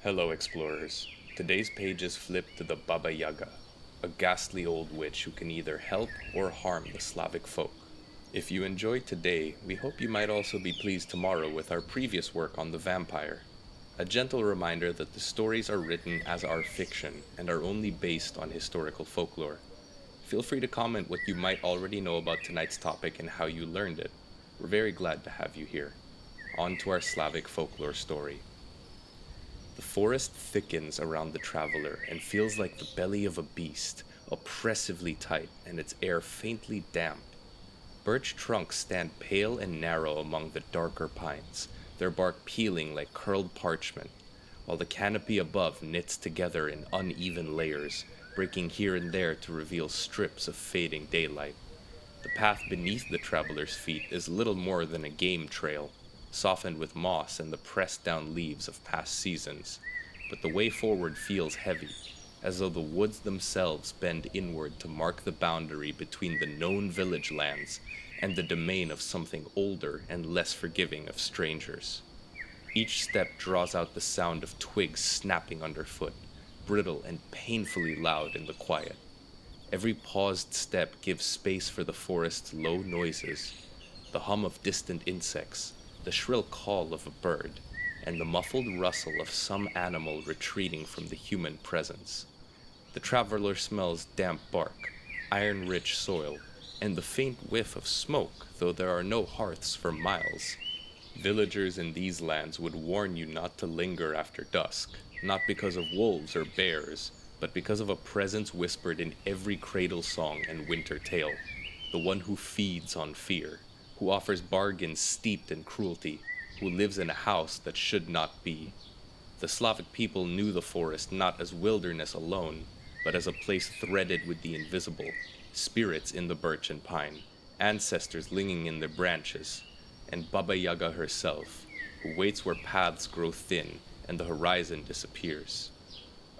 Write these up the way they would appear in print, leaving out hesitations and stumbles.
Hello, explorers. Today's page is flipped to the Baba Yaga, a ghastly old witch who can either help or harm the Slavic folk. If you enjoyed today, we hope you might also be pleased tomorrow with our previous work on the vampire. A gentle reminder that the stories are written as our fiction and are only based on historical folklore. Feel free to comment what you might already know about tonight's topic and how you learned it. We're very glad to have you here. On to our Slavic folklore story. The forest thickens around the traveler and feels like the belly of a beast, oppressively tight and its air faintly damp. Birch trunks stand pale and narrow among the darker pines, their bark peeling like curled parchment, while the canopy above knits together in uneven layers, breaking here and there to reveal strips of fading daylight. The path beneath the traveler's feet is little more than a game trail, softened with moss and the pressed down leaves of past seasons, but the way forward feels heavy, as though the woods themselves bend inward to mark the boundary between the known village lands and the domain of something older and less forgiving of strangers. Each step draws out the sound of twigs snapping underfoot, brittle and painfully loud in the quiet. Every paused step gives space for the forest's low noises, the hum of distant insects, the shrill call of a bird, and the muffled rustle of some animal retreating from the human presence. The traveler smells damp bark, iron-rich soil, and the faint whiff of smoke, though there are no hearths for miles. Villagers in these lands would warn you not to linger after dusk, not because of wolves or bears, but because of a presence whispered in every cradle song and winter tale, the one who feeds on fear, who offers bargains steeped in cruelty, who lives in a house that should not be. The Slavic people knew the forest not as wilderness alone, but as a place threaded with the invisible, spirits in the birch and pine, ancestors lingering in their branches, and Baba Yaga herself, who waits where paths grow thin and the horizon disappears.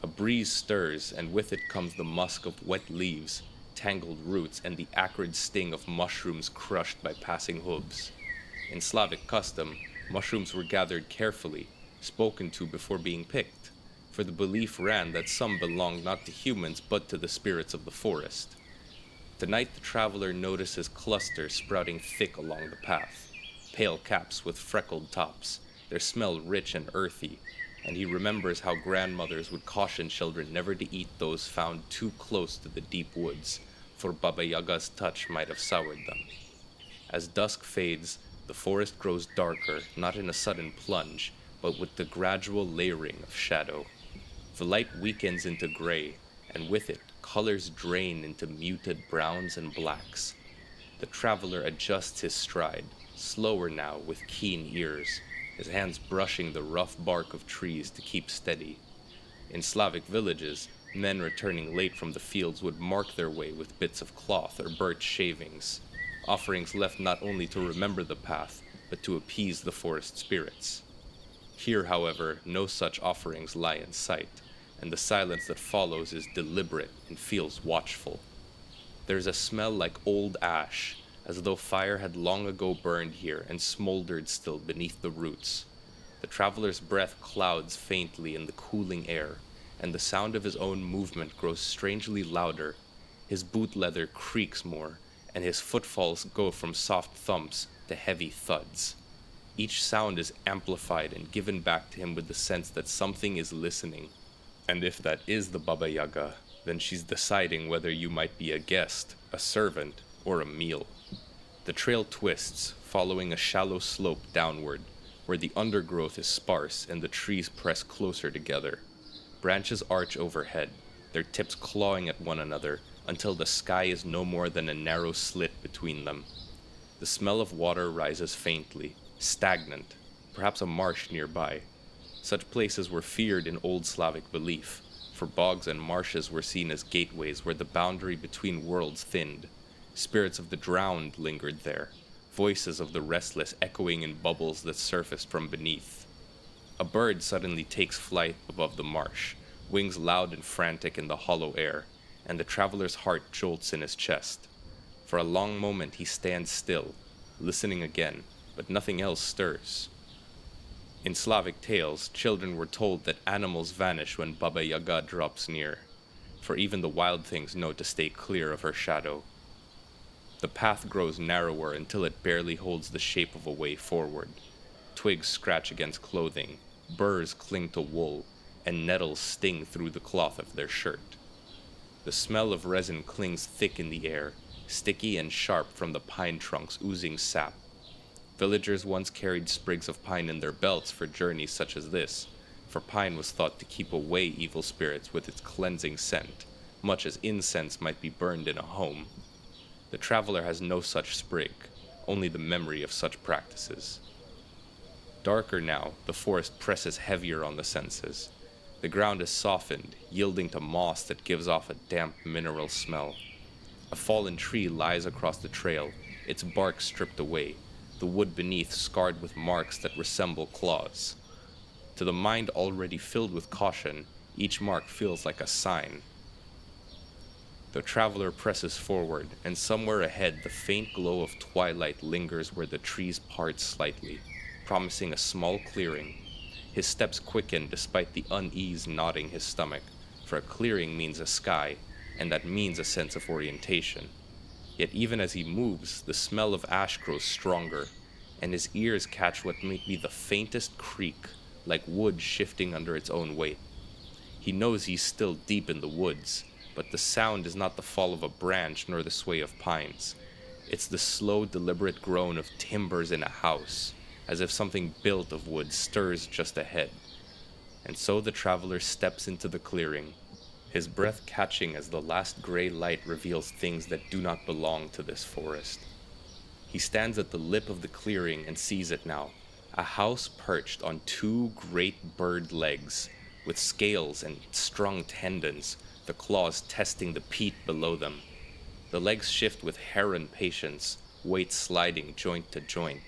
A breeze stirs, and with it comes the musk of wet leaves, tangled roots, and the acrid sting of mushrooms crushed by passing hooves. In Slavic custom, mushrooms were gathered carefully, spoken to before being picked, for the belief ran that some belonged not to humans but to the spirits of the forest. Tonight the traveler notices clusters sprouting thick along the path, pale caps with freckled tops, their smell rich and earthy, and he remembers how grandmothers would caution children never to eat those found too close to the deep woods, for Baba Yaga's touch might have soured them. As dusk fades, the forest grows darker, not in a sudden plunge, but with the gradual layering of shadow. The light weakens into gray, and with it, colors drain into muted browns and blacks. The traveler adjusts his stride, slower now with keen ears, his hands brushing the rough bark of trees to keep steady. In Slavic villages, men returning late from the fields would mark their way with bits of cloth or birch shavings, offerings left not only to remember the path, but to appease the forest spirits. Here, however, no such offerings lie in sight, and the silence that follows is deliberate and feels watchful. There's a smell like old ash, as though fire had long ago burned here and smoldered still beneath the roots. The traveler's breath clouds faintly in the cooling air, and the sound of his own movement grows strangely louder. His boot leather creaks more, and his footfalls go from soft thumps to heavy thuds. Each sound is amplified and given back to him with the sense that something is listening. And if that is the Baba Yaga, then she's deciding whether you might be a guest, a servant, or a meal. The trail twists, following a shallow slope downward, where the undergrowth is sparse and the trees press closer together. Branches arch overhead, their tips clawing at one another until the sky is no more than a narrow slit between them. The smell of water rises faintly, stagnant, perhaps a marsh nearby. Such places were feared in old Slavic belief, for bogs and marshes were seen as gateways where the boundary between worlds thinned. Spirits of the drowned lingered there, voices of the restless echoing in bubbles that surfaced from beneath. A bird suddenly takes flight above the marsh, wings loud and frantic in the hollow air, and the traveler's heart jolts in his chest. For a long moment he stands still, listening again, but nothing else stirs. In Slavic tales, children were told that animals vanish when Baba Yaga drops near, for even the wild things know to stay clear of her shadow. The path grows narrower until it barely holds the shape of a way forward. Twigs scratch against clothing, burrs cling to wool, and nettles sting through the cloth of their shirt. The smell of resin clings thick in the air, sticky and sharp from the pine trunks oozing sap. Villagers once carried sprigs of pine in their belts for journeys such as this, for pine was thought to keep away evil spirits with its cleansing scent, much as incense might be burned in a home. The traveler has no such sprig, only the memory of such practices. Darker now, the forest presses heavier on the senses. The ground is softened, yielding to moss that gives off a damp mineral smell. A fallen tree lies across the trail, its bark stripped away, the wood beneath scarred with marks that resemble claws. To the mind already filled with caution, each mark feels like a sign. The traveler presses forward, and somewhere ahead the faint glow of twilight lingers where the trees part slightly, promising a small clearing. His steps quicken despite the unease knotting his stomach, for a clearing means a sky, and that means a sense of orientation. Yet even as he moves, the smell of ash grows stronger, and his ears catch what may be the faintest creak, like wood shifting under its own weight. He knows he's still deep in the woods, but the sound is not the fall of a branch nor the sway of pines. It's the slow, deliberate groan of timbers in a house, as if something built of wood stirs just ahead. And so the traveler steps into the clearing, his breath catching as the last gray light reveals things that do not belong to this forest. He stands at the lip of the clearing and sees it now, a house perched on two great bird legs, with scales and strung tendons, the claws testing the peat below them. The legs shift with heron patience, weight sliding joint to joint.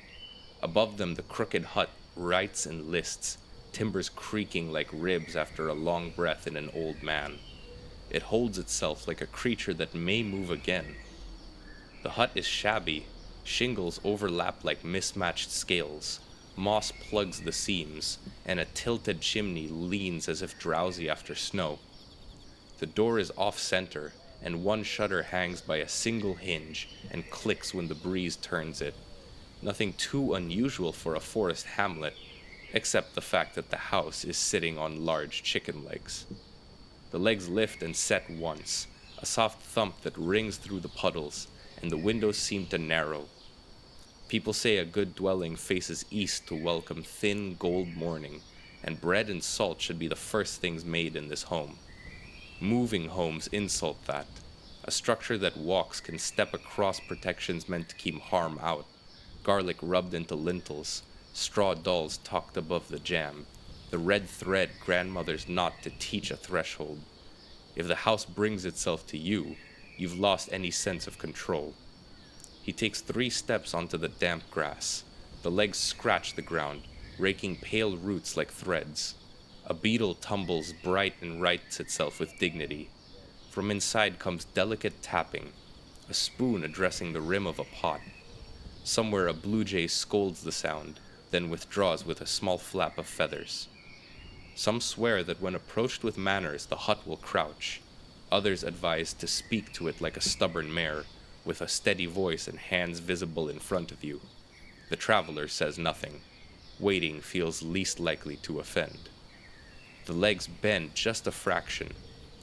Above them the crooked hut writes and lists, timbers creaking like ribs after a long breath in an old man. It holds itself like a creature that may move again. The hut is shabby, shingles overlap like mismatched scales, moss plugs the seams, and a tilted chimney leans as if drowsy after snow. The door is off-center, and one shutter hangs by a single hinge and clicks when the breeze turns it. Nothing too unusual for a forest hamlet, except the fact that the house is sitting on large chicken legs. The legs lift and set once, a soft thump that rings through the puddles, and the windows seem to narrow. People say a good dwelling faces east to welcome thin gold morning, and bread and salt should be the first things made in this home. Moving homes insult that. A structure that walks can step across protections meant to keep harm out. Garlic rubbed into lintels, straw dolls tucked above the jamb, the red thread grandmother's knot to teach a threshold. If the house brings itself to you, you've lost any sense of control. He takes 3 steps onto the damp grass. The legs scratch the ground, raking pale roots like threads. A beetle tumbles bright and rights itself with dignity. From inside comes delicate tapping, a spoon addressing the rim of a pot. Somewhere a blue jay scolds the sound, then withdraws with a small flap of feathers. Some swear that when approached with manners, the hut will crouch. Others advise to speak to it like a stubborn mare, with a steady voice and hands visible in front of you. The traveler says nothing. Waiting feels least likely to offend. The legs bend just a fraction.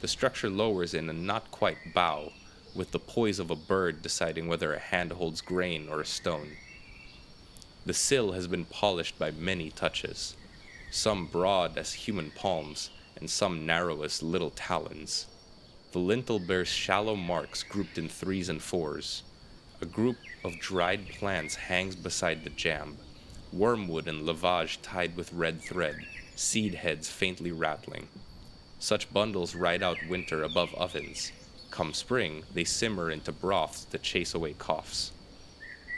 The structure lowers in a not quite bow, with the poise of a bird deciding whether a hand holds grain or a stone. The sill has been polished by many touches, some broad as human palms, and some narrow as little talons. The lintel bears shallow marks grouped in 3s and 4s. A group of dried plants hangs beside the jamb, wormwood and lavage tied with red thread, seed heads faintly rattling. Such bundles ride out winter above ovens. Come spring, they simmer into broths to chase away coughs.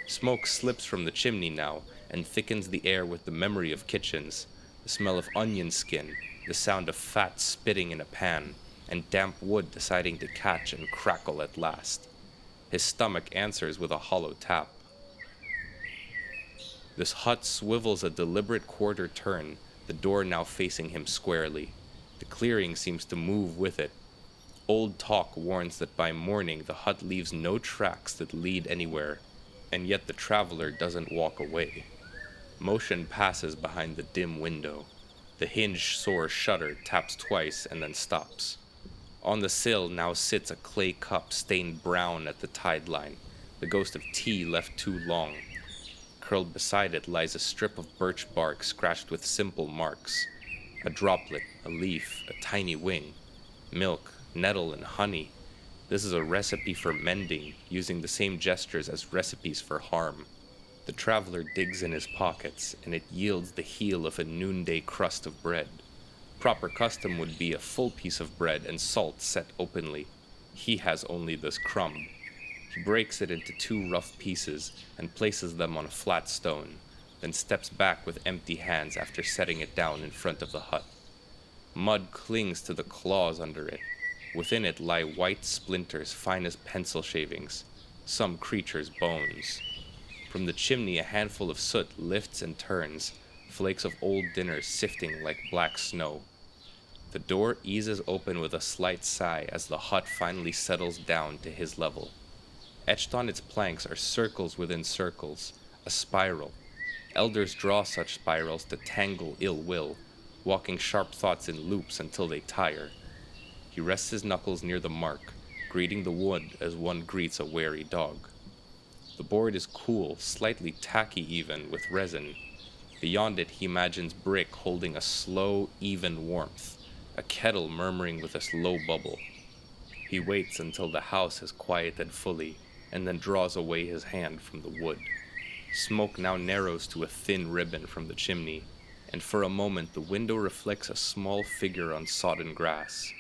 Smoke slips from the chimney now and thickens the air with the memory of kitchens, the smell of onion skin, the sound of fat spitting in a pan, and damp wood deciding to catch and crackle at last. His stomach answers with a hollow tap. This hut swivels a deliberate quarter turn, the door now facing him squarely. The clearing seems to move with it. Old talk warns that by morning the hut leaves no tracks that lead anywhere, and yet the traveler doesn't walk away. Motion passes behind the dim window. The hinge-sore shutter taps twice and then stops. On the sill now sits a clay cup stained brown at the tide line, the ghost of tea left too long. Curled beside it lies a strip of birch bark scratched with simple marks. A droplet, a leaf, a tiny wing. Milk, nettle, and honey. This is a recipe for mending, using the same gestures as recipes for harm. The traveler digs in his pockets, and it yields the heel of a noonday crust of bread. Proper custom would be a full piece of bread and salt set openly. He has only this crumb. He breaks it into 2 rough pieces and places them on a flat stone, then steps back with empty hands after setting it down in front of the hut. Mud clings to the claws under it. Within it lie white splinters fine as pencil shavings, some creature's bones. From the chimney a handful of soot lifts and turns, flakes of old dinner sifting like black snow. The door eases open with a slight sigh as the hut finally settles down to his level. Etched on its planks are circles within circles, a spiral. Elders draw such spirals to tangle ill will, walking sharp thoughts in loops until they tire. He rests his knuckles near the mark, greeting the wood as one greets a wary dog. The board is cool, slightly tacky even, with resin. Beyond it he imagines brick holding a slow, even warmth, a kettle murmuring with a slow bubble. He waits until the house has quieted fully, and then draws away his hand from the wood. Smoke now narrows to a thin ribbon from the chimney, and for a moment the window reflects a small figure on sodden grass.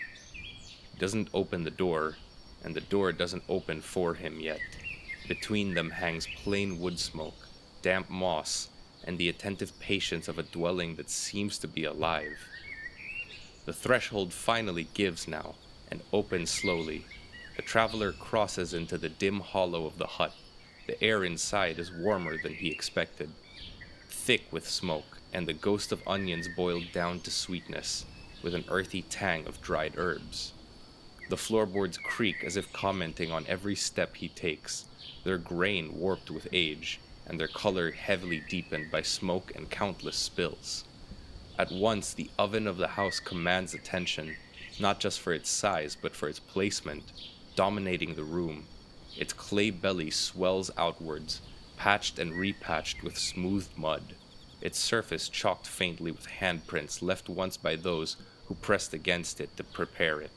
He doesn't open the door, and the door doesn't open for him yet. Between them hangs plain wood smoke, damp moss, and the attentive patience of a dwelling that seems to be alive. The threshold finally gives now, and opens slowly. The traveler crosses into the dim hollow of the hut. The air inside is warmer than he expected, thick with smoke, and the ghost of onions boiled down to sweetness, with an earthy tang of dried herbs. The floorboards creak as if commenting on every step he takes, their grain warped with age, and their color heavily deepened by smoke and countless spills. At once, the oven of the house commands attention, not just for its size, but for its placement, dominating the room. Its clay belly swells outwards, patched and repatched with smoothed mud, its surface chalked faintly with handprints left once by those who pressed against it to prepare it.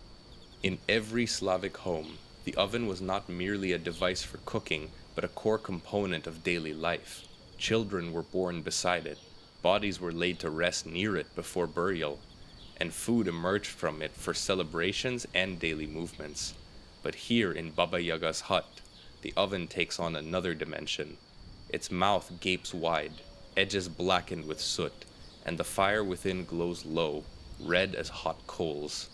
In every Slavic home, the oven was not merely a device for cooking, but a core component of daily life. Children were born beside it, bodies were laid to rest near it before burial, and food emerged from it for celebrations and daily movements. But here in Baba Yaga's hut, the oven takes on another dimension. Its mouth gapes wide, edges blackened with soot, and the fire within glows low, red as hot coals.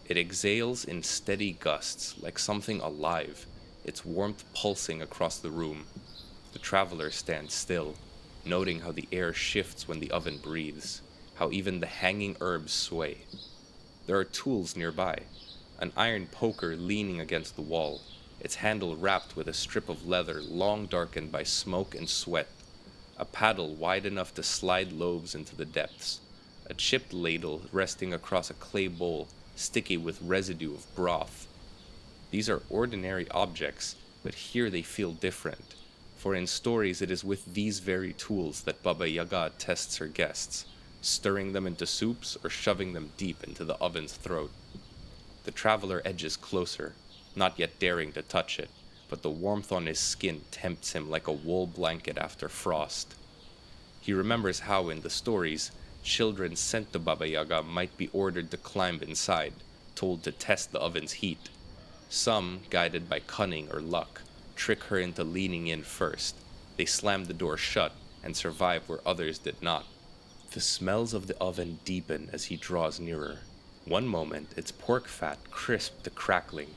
It exhales in steady gusts, like something alive, its warmth pulsing across the room. The traveler stands still, noting how the air shifts when the oven breathes, how even the hanging herbs sway. There are tools nearby, an iron poker leaning against the wall, its handle wrapped with a strip of leather long darkened by smoke and sweat, a paddle wide enough to slide loaves into the depths, a chipped ladle resting across a clay bowl sticky with residue of broth. These are ordinary objects, but here they feel different, for in stories it is with these very tools that Baba Yaga tests her guests, stirring them into soups or shoving them deep into the oven's throat. The traveler edges closer, not yet daring to touch it, but the warmth on his skin tempts him like a wool blanket after frost. He remembers how in the stories, children sent to Baba Yaga might be ordered to climb inside, told to test the oven's heat. Some, guided by cunning or luck, trick her into leaning in first. They slam the door shut and survive where others did not. The smells of the oven deepen as he draws nearer. One moment, its pork fat crisp to crackling.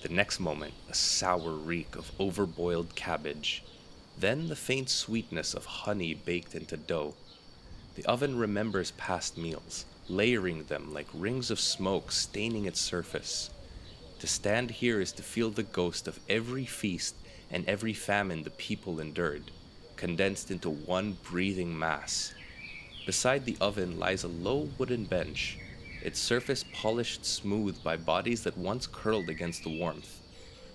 The next moment, a sour reek of overboiled cabbage. Then the faint sweetness of honey baked into dough. The oven remembers past meals, layering them like rings of smoke staining its surface. To stand here is to feel the ghost of every feast and every famine the people endured, condensed into one breathing mass. Beside the oven lies a low wooden bench, its surface polished smooth by bodies that once curled against the warmth.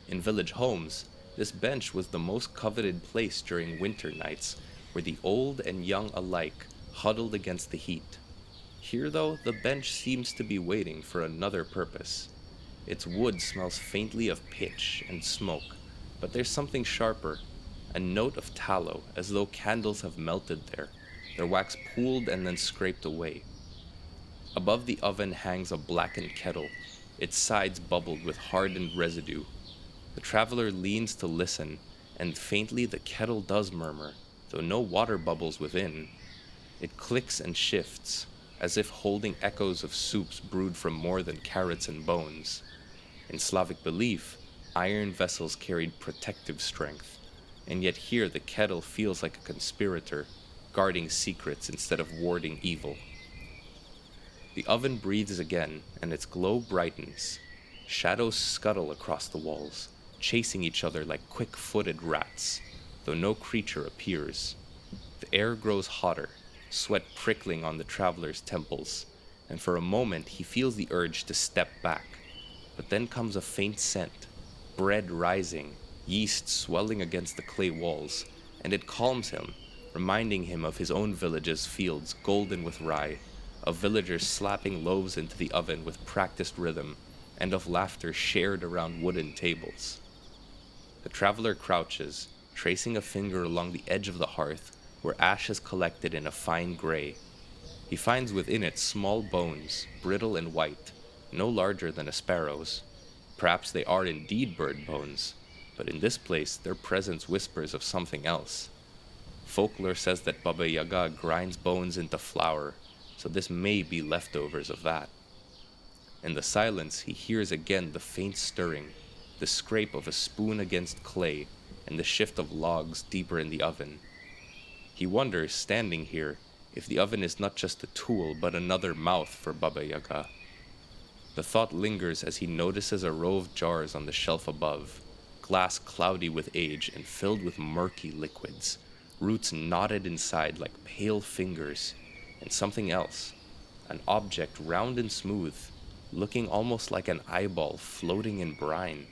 In village homes, this bench was the most coveted place during winter nights, where the old and young alike huddled against the heat. Here, though, the bench seems to be waiting for another purpose. Its wood smells faintly of pitch and smoke, but there's something sharper, a note of tallow, as though candles have melted there, their wax pooled and then scraped away. Above the oven hangs a blackened kettle, its sides bubbled with hardened residue. The traveler leans to listen, and faintly the kettle does murmur, though no water bubbles within. It clicks and shifts, as if holding echoes of soups brewed from more than carrots and bones. In Slavic belief, iron vessels carried protective strength, and yet here the kettle feels like a conspirator, guarding secrets instead of warding evil. The oven breathes again, and its glow brightens. Shadows scuttle across the walls, chasing each other like quick-footed rats, though no creature appears. The air grows hotter, sweat prickling on the traveler's temples, and for a moment he feels the urge to step back. But then comes a faint scent, bread rising, yeast swelling against the clay walls, and it calms him, reminding him of his own village's fields golden with rye, of villagers slapping loaves into the oven with practiced rhythm, and of laughter shared around wooden tables. The traveler crouches, tracing a finger along the edge of the hearth, where ash is collected in a fine gray. He finds within it small bones, brittle and white, no larger than a sparrow's. Perhaps they are indeed bird bones, but in this place their presence whispers of something else. Folklore says that Baba Yaga grinds bones into flour, so this may be leftovers of that. In the silence he hears again the faint stirring, the scrape of a spoon against clay, and the shift of logs deeper in the oven. He wonders, standing here, if the oven is not just a tool but another mouth for Baba Yaga. The thought lingers as he notices a row of jars on the shelf above, glass cloudy with age and filled with murky liquids, roots knotted inside like pale fingers, and something else, an object round and smooth, looking almost like an eyeball floating in brine.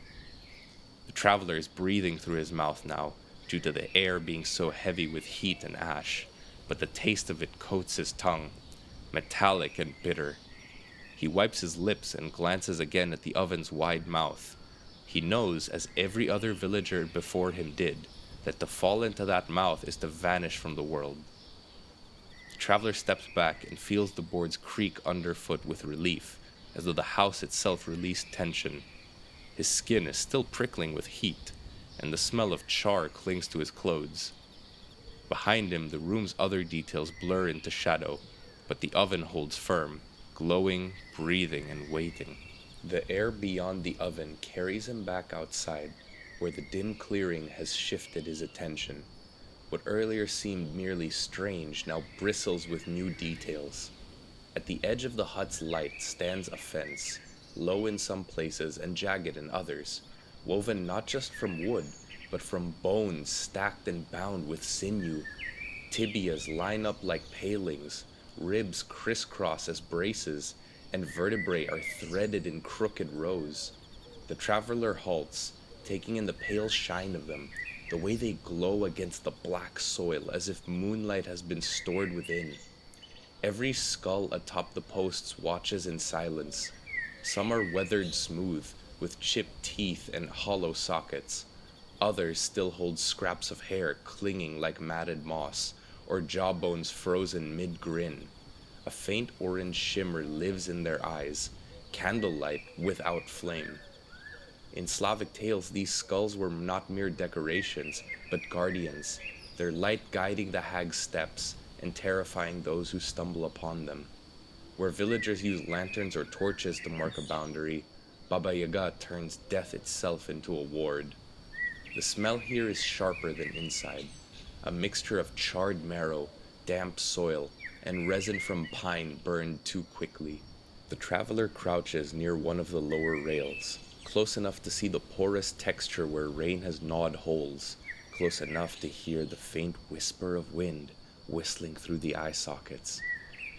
The traveler is breathing through his mouth now, due to the air being so heavy with heat and ash, but the taste of it coats his tongue, metallic and bitter. He wipes his lips and glances again at the oven's wide mouth. He knows, as every other villager before him did, that to fall into that mouth is to vanish from the world. The traveler steps back and feels the boards creak underfoot with relief, as though the house itself released tension. His skin is still prickling with heat, and the smell of char clings to his clothes. Behind him, the room's other details blur into shadow, but the oven holds firm, glowing, breathing, and waiting. The air beyond the oven carries him back outside, where the dim clearing has shifted his attention. What earlier seemed merely strange now bristles with new details. At the edge of the hut's light stands a fence, low in some places and jagged in others, woven not just from wood, but from bones stacked and bound with sinew. Tibias line up like palings, ribs crisscross as braces, and vertebrae are threaded in crooked rows. The traveler halts, taking in the pale shine of them, the way they glow against the black soil as if moonlight has been stored within. Every skull atop the posts watches in silence. Some are weathered smooth, with chipped teeth and hollow sockets. Others still hold scraps of hair clinging like matted moss, or jawbones frozen mid-grin. A faint orange shimmer lives in their eyes, candlelight without flame. In Slavic tales, these skulls were not mere decorations, but guardians, their light guiding the hag's steps and terrifying those who stumble upon them. Where villagers use lanterns or torches to mark a boundary, Baba Yaga turns death itself into a ward. The smell here is sharper than inside, a mixture of charred marrow, damp soil, and resin from pine burned too quickly. The traveler crouches near one of the lower rails, close enough to see the porous texture where rain has gnawed holes, close enough to hear the faint whisper of wind whistling through the eye sockets.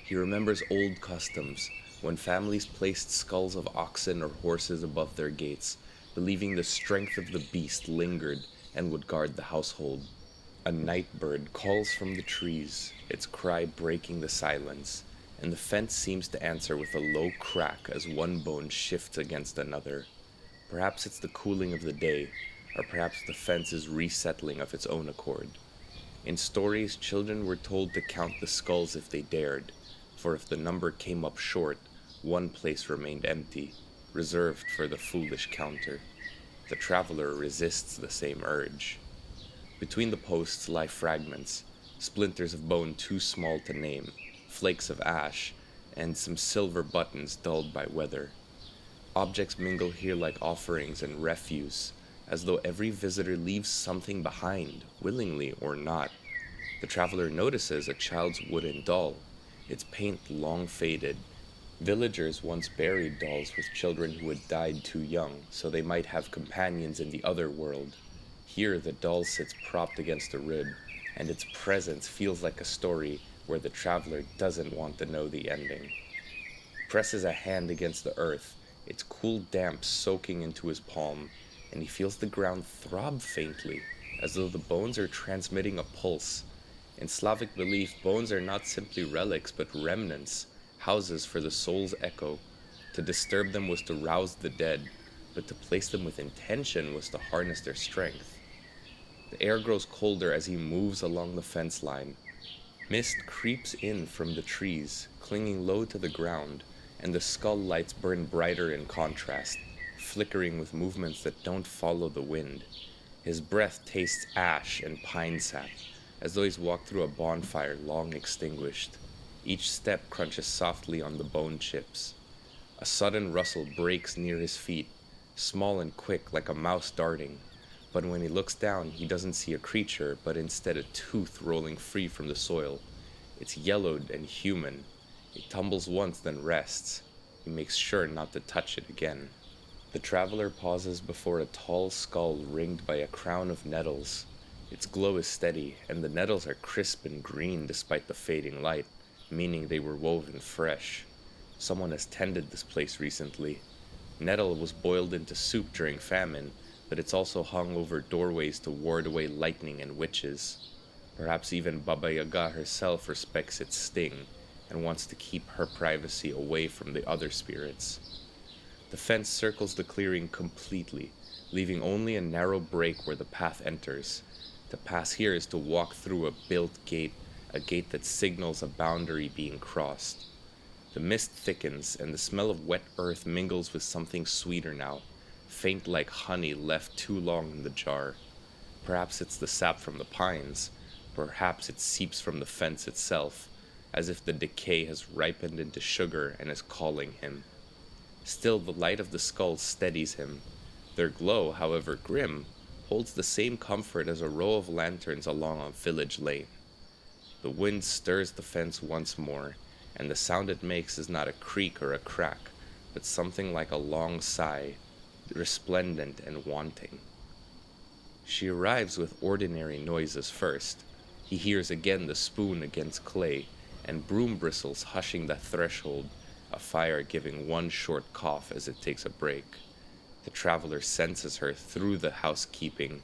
He remembers old customs, when families placed skulls of oxen or horses above their gates, believing the strength of the beast lingered and would guard the household. A night bird calls from the trees, its cry breaking the silence, and the fence seems to answer with a low crack as one bone shifts against another. Perhaps it's the cooling of the day, or perhaps the fence is resettling of its own accord. In stories, children were told to count the skulls if they dared, for if the number came up short, one place remained empty, reserved for the foolish counter. The traveler resists the same urge. Between the posts lie fragments, splinters of bone too small to name, flakes of ash, and some silver buttons dulled by weather. Objects mingle here like offerings and refuse, as though every visitor leaves something behind, willingly or not. The traveler notices a child's wooden doll, its paint long faded. Villagers once buried dolls with children who had died too young, so they might have companions in the other world. Here the doll sits propped against a rib, and its presence feels like a story where the traveler doesn't want to know the ending. Presses a hand against the earth, its cool damp soaking into his palm, and he feels the ground throb faintly, as though the bones are transmitting a pulse. In Slavic belief, bones are not simply relics, but remnants, houses for the soul's echo. To disturb them was to rouse the dead, but to place them with intention was to harness their strength. The air grows colder as he moves along the fence line. Mist creeps in from the trees, clinging low to the ground, and the skull lights burn brighter in contrast, flickering with movements that don't follow the wind. His breath tastes ash and pine sap, as though he's walked through a bonfire long extinguished. Each step crunches softly on the bone chips. A sudden rustle breaks near his feet, small and quick like a mouse darting. But when he looks down, he doesn't see a creature, but instead a tooth rolling free from the soil. It's yellowed and human. It tumbles once, then rests. He makes sure not to touch it again. The traveler pauses before a tall skull ringed by a crown of nettles. Its glow is steady, and the nettles are crisp and green despite the fading light, meaning they were woven fresh. Someone has tended this place recently. Nettle was boiled into soup during famine, but it's also hung over doorways to ward away lightning and witches. Perhaps even Baba Yaga herself respects its sting, and wants to keep her privacy away from the other spirits. The fence circles the clearing completely, leaving only a narrow break where the path enters. To pass here is to walk through a built gate, a gate that signals a boundary being crossed. The mist thickens, and the smell of wet earth mingles with something sweeter now, faint like honey left too long in the jar. Perhaps it's the sap from the pines, perhaps it seeps from the fence itself, as if the decay has ripened into sugar and is calling him. Still, the light of the skulls steadies him. Their glow, however grim, holds the same comfort as a row of lanterns along a village lane. The wind stirs the fence once more, and the sound it makes is not a creak or a crack, but something like a long sigh, resplendent and wanting. She arrives with ordinary noises first. He hears again the spoon against clay, and broom bristles hushing the threshold, a fire giving one short cough as it takes a break. The traveler senses her through the housekeeping,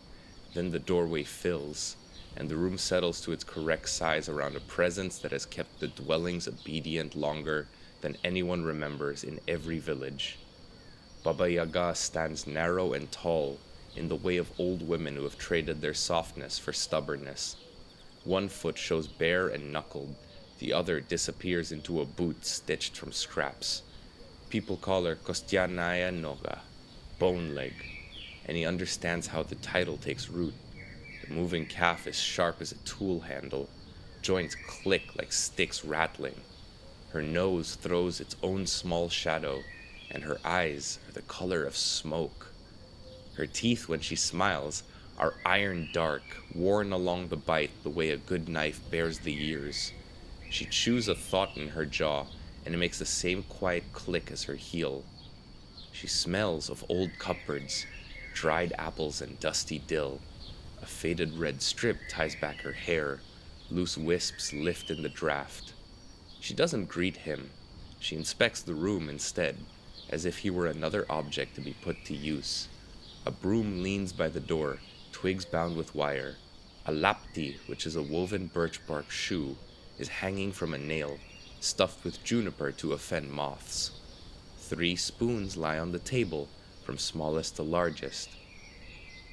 then the doorway fills, and the room settles to its correct size around a presence that has kept the dwellings obedient longer than anyone remembers in every village. Baba Yaga stands narrow and tall, in the way of old women who have traded their softness for stubbornness. One foot shows bare and knuckled, the other disappears into a boot stitched from scraps. People call her Kostianaya Noga, bone leg, and he understands how the title takes root. The moving calf is sharp as a tool handle, joints click like sticks rattling. Her nose throws its own small shadow, and her eyes are the color of smoke. Her teeth, when she smiles, are iron dark, worn along the bite the way a good knife bears the years. She chews a thought in her jaw, and it makes the same quiet click as her heel. She smells of old cupboards, dried apples and dusty dill. A faded red strip ties back her hair, loose wisps lift in the draft. She doesn't greet him. She inspects the room instead, as if he were another object to be put to use. A broom leans by the door, twigs bound with wire. A lapti, which is a woven birch bark shoe, is hanging from a nail, stuffed with juniper to offend moths. 3 spoons lie on the table, from smallest to largest.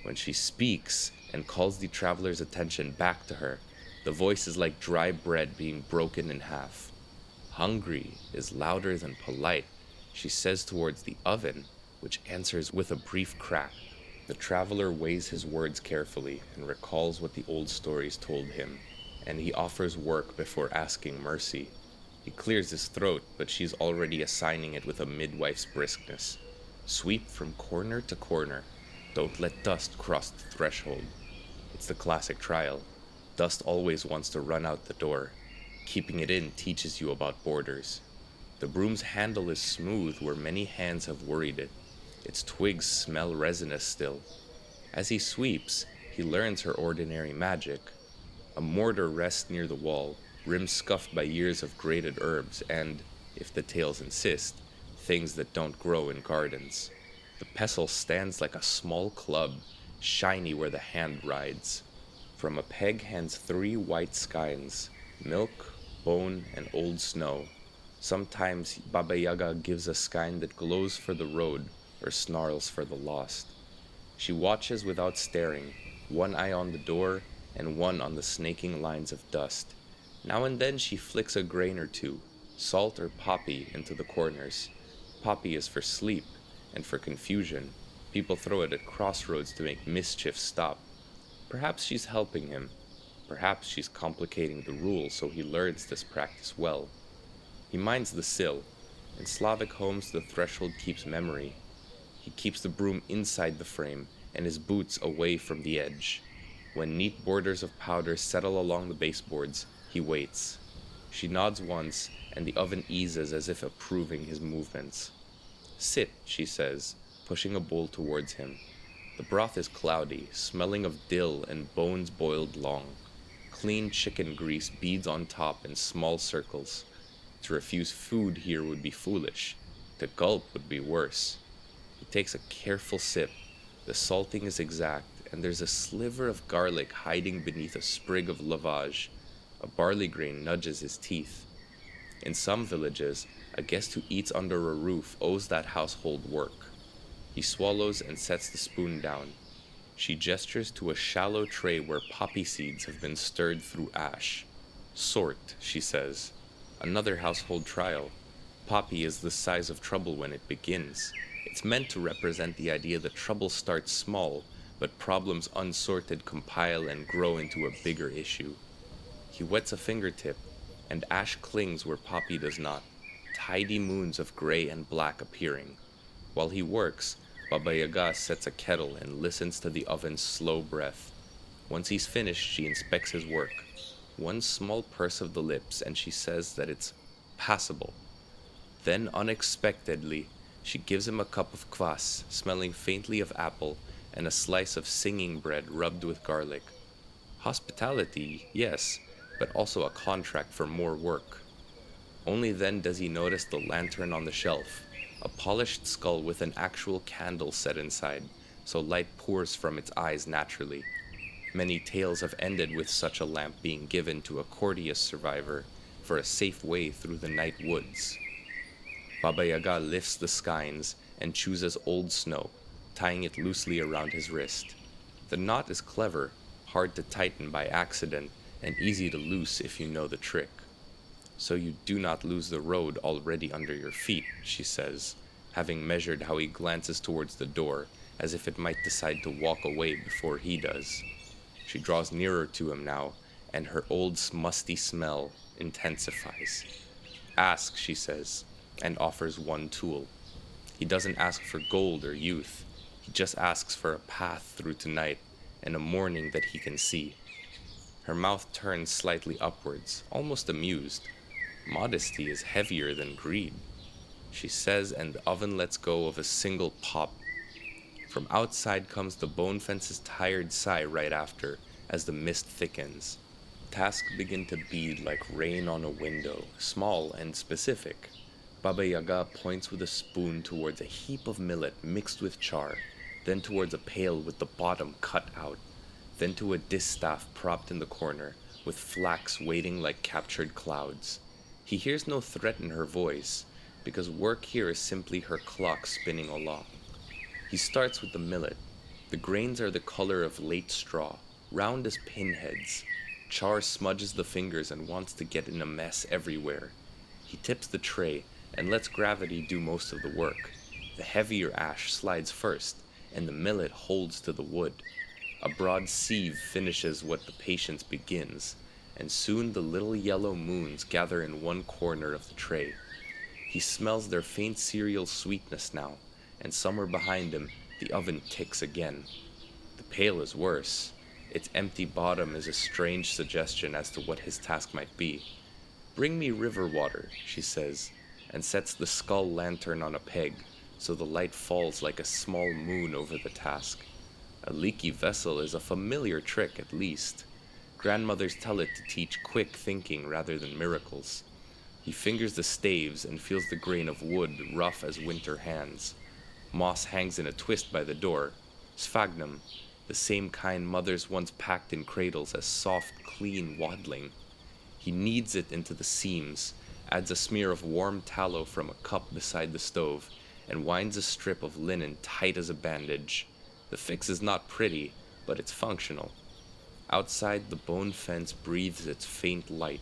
When she speaks and calls the traveler's attention back to her, the voice is like dry bread being broken in half. Hungry is louder than polite, she says towards the oven, which answers with a brief crack. The traveler weighs his words carefully and recalls what the old stories told him, and he offers work before asking mercy. He clears his throat, but she's already assigning it with a midwife's briskness. Sweep from corner to corner. Don't let dust cross the threshold. It's the classic trial. Dust always wants to run out the door. Keeping it in teaches you about borders. The broom's handle is smooth where many hands have worried it. Its twigs smell resinous still. As he sweeps, he learns her ordinary magic. A mortar rests near the wall, rim scuffed by years of grated herbs and, if the tales insist, things that don't grow in gardens. The pestle stands like a small club, shiny where the hand rides. From a peg hangs 3 white skeins, milk, bone, and old snow. Sometimes Baba Yaga gives a skein that glows for the road or snarls for the lost. She watches without staring, one eye on the door and one on the snaking lines of dust. Now and then she flicks a grain or two, salt or poppy, into the corners. Poppy is for sleep, and for confusion. People throw it at crossroads to make mischief stop. Perhaps she's helping him. Perhaps she's complicating the rules so he learns this practice well. He minds the sill. In Slavic homes, the threshold keeps memory. He keeps the broom inside the frame and his boots away from the edge. When neat borders of powder settle along the baseboards, he waits. She nods once, and the oven eases as if approving his movements. "Sit," she says, pushing a bowl towards him. The broth is cloudy, smelling of dill and bones boiled long. Clean chicken grease beads on top in small circles. To refuse food here would be foolish. To gulp would be worse. He takes a careful sip. The salting is exact, and there's a sliver of garlic hiding beneath a sprig of lavage. A barley grain nudges his teeth. In some villages, a guest who eats under a roof owes that household work. He swallows and sets the spoon down. She gestures to a shallow tray where poppy seeds have been stirred through ash. "Sort," she says. Another household trial. Poppy is the size of trouble when it begins. It's meant to represent the idea that trouble starts small, but problems unsorted compile and grow into a bigger issue. He wets a fingertip, and ash clings where poppy does not, tidy moons of gray and black appearing. While he works, Baba Yaga sets a kettle and listens to the oven's slow breath. Once he's finished, she inspects his work. One small purse of the lips, and she says that it's passable. Then, unexpectedly, she gives him a cup of kvass, smelling faintly of apple, and a slice of singing bread rubbed with garlic. Hospitality, yes, but also a contract for more work. Only then does he notice the lantern on the shelf, a polished skull with an actual candle set inside, so light pours from its eyes naturally. Many tales have ended with such a lamp being given to a courteous survivor for a safe way through the night woods. Baba Yaga lifts the skeins and chooses old snow, tying it loosely around his wrist. The knot is clever, hard to tighten by accident, and easy to loose if you know the trick. "So you do not lose the road already under your feet," she says, having measured how he glances towards the door, as if it might decide to walk away before he does. She draws nearer to him now, and her old musty smell intensifies. "Ask," she says, and offers one tool. He doesn't ask for gold or youth. He just asks for a path through tonight, and a morning that he can see. Her mouth turns slightly upwards, almost amused. Modesty is heavier than greed, she says, and the oven lets go of a single pop. From outside comes the bone fence's tired sigh right after, as the mist thickens. Tasks begin to bead like rain on a window, small and specific. Baba Yaga points with a spoon towards a heap of millet mixed with char, then towards a pail with the bottom cut out, then to a distaff propped in the corner, with flax waiting like captured clouds. He hears no threat in her voice, because work here is simply her clock spinning along. He starts with the millet. The grains are the color of late straw, round as pinheads. Char smudges the fingers and wants to get in a mess everywhere. He tips the tray and lets gravity do most of the work. The heavier ash slides first, and the millet holds to the wood. A broad sieve finishes what the patience begins, and soon the little yellow moons gather in one corner of the tray. He smells their faint cereal sweetness now, and somewhere behind him the oven ticks again. The pail is worse. Its empty bottom is a strange suggestion as to what his task might be. "Bring me river water," she says, and sets the skull lantern on a peg, so the light falls like a small moon over the task. A leaky vessel is a familiar trick, at least. Grandmothers tell it to teach quick thinking rather than miracles. He fingers the staves and feels the grain of wood rough as winter hands. Moss hangs in a twist by the door. Sphagnum, the same kind mothers once packed in cradles as soft, clean waddling. He kneads it into the seams, adds a smear of warm tallow from a cup beside the stove, and winds a strip of linen tight as a bandage. The fix is not pretty, but it's functional. Outside, the bone fence breathes its faint light.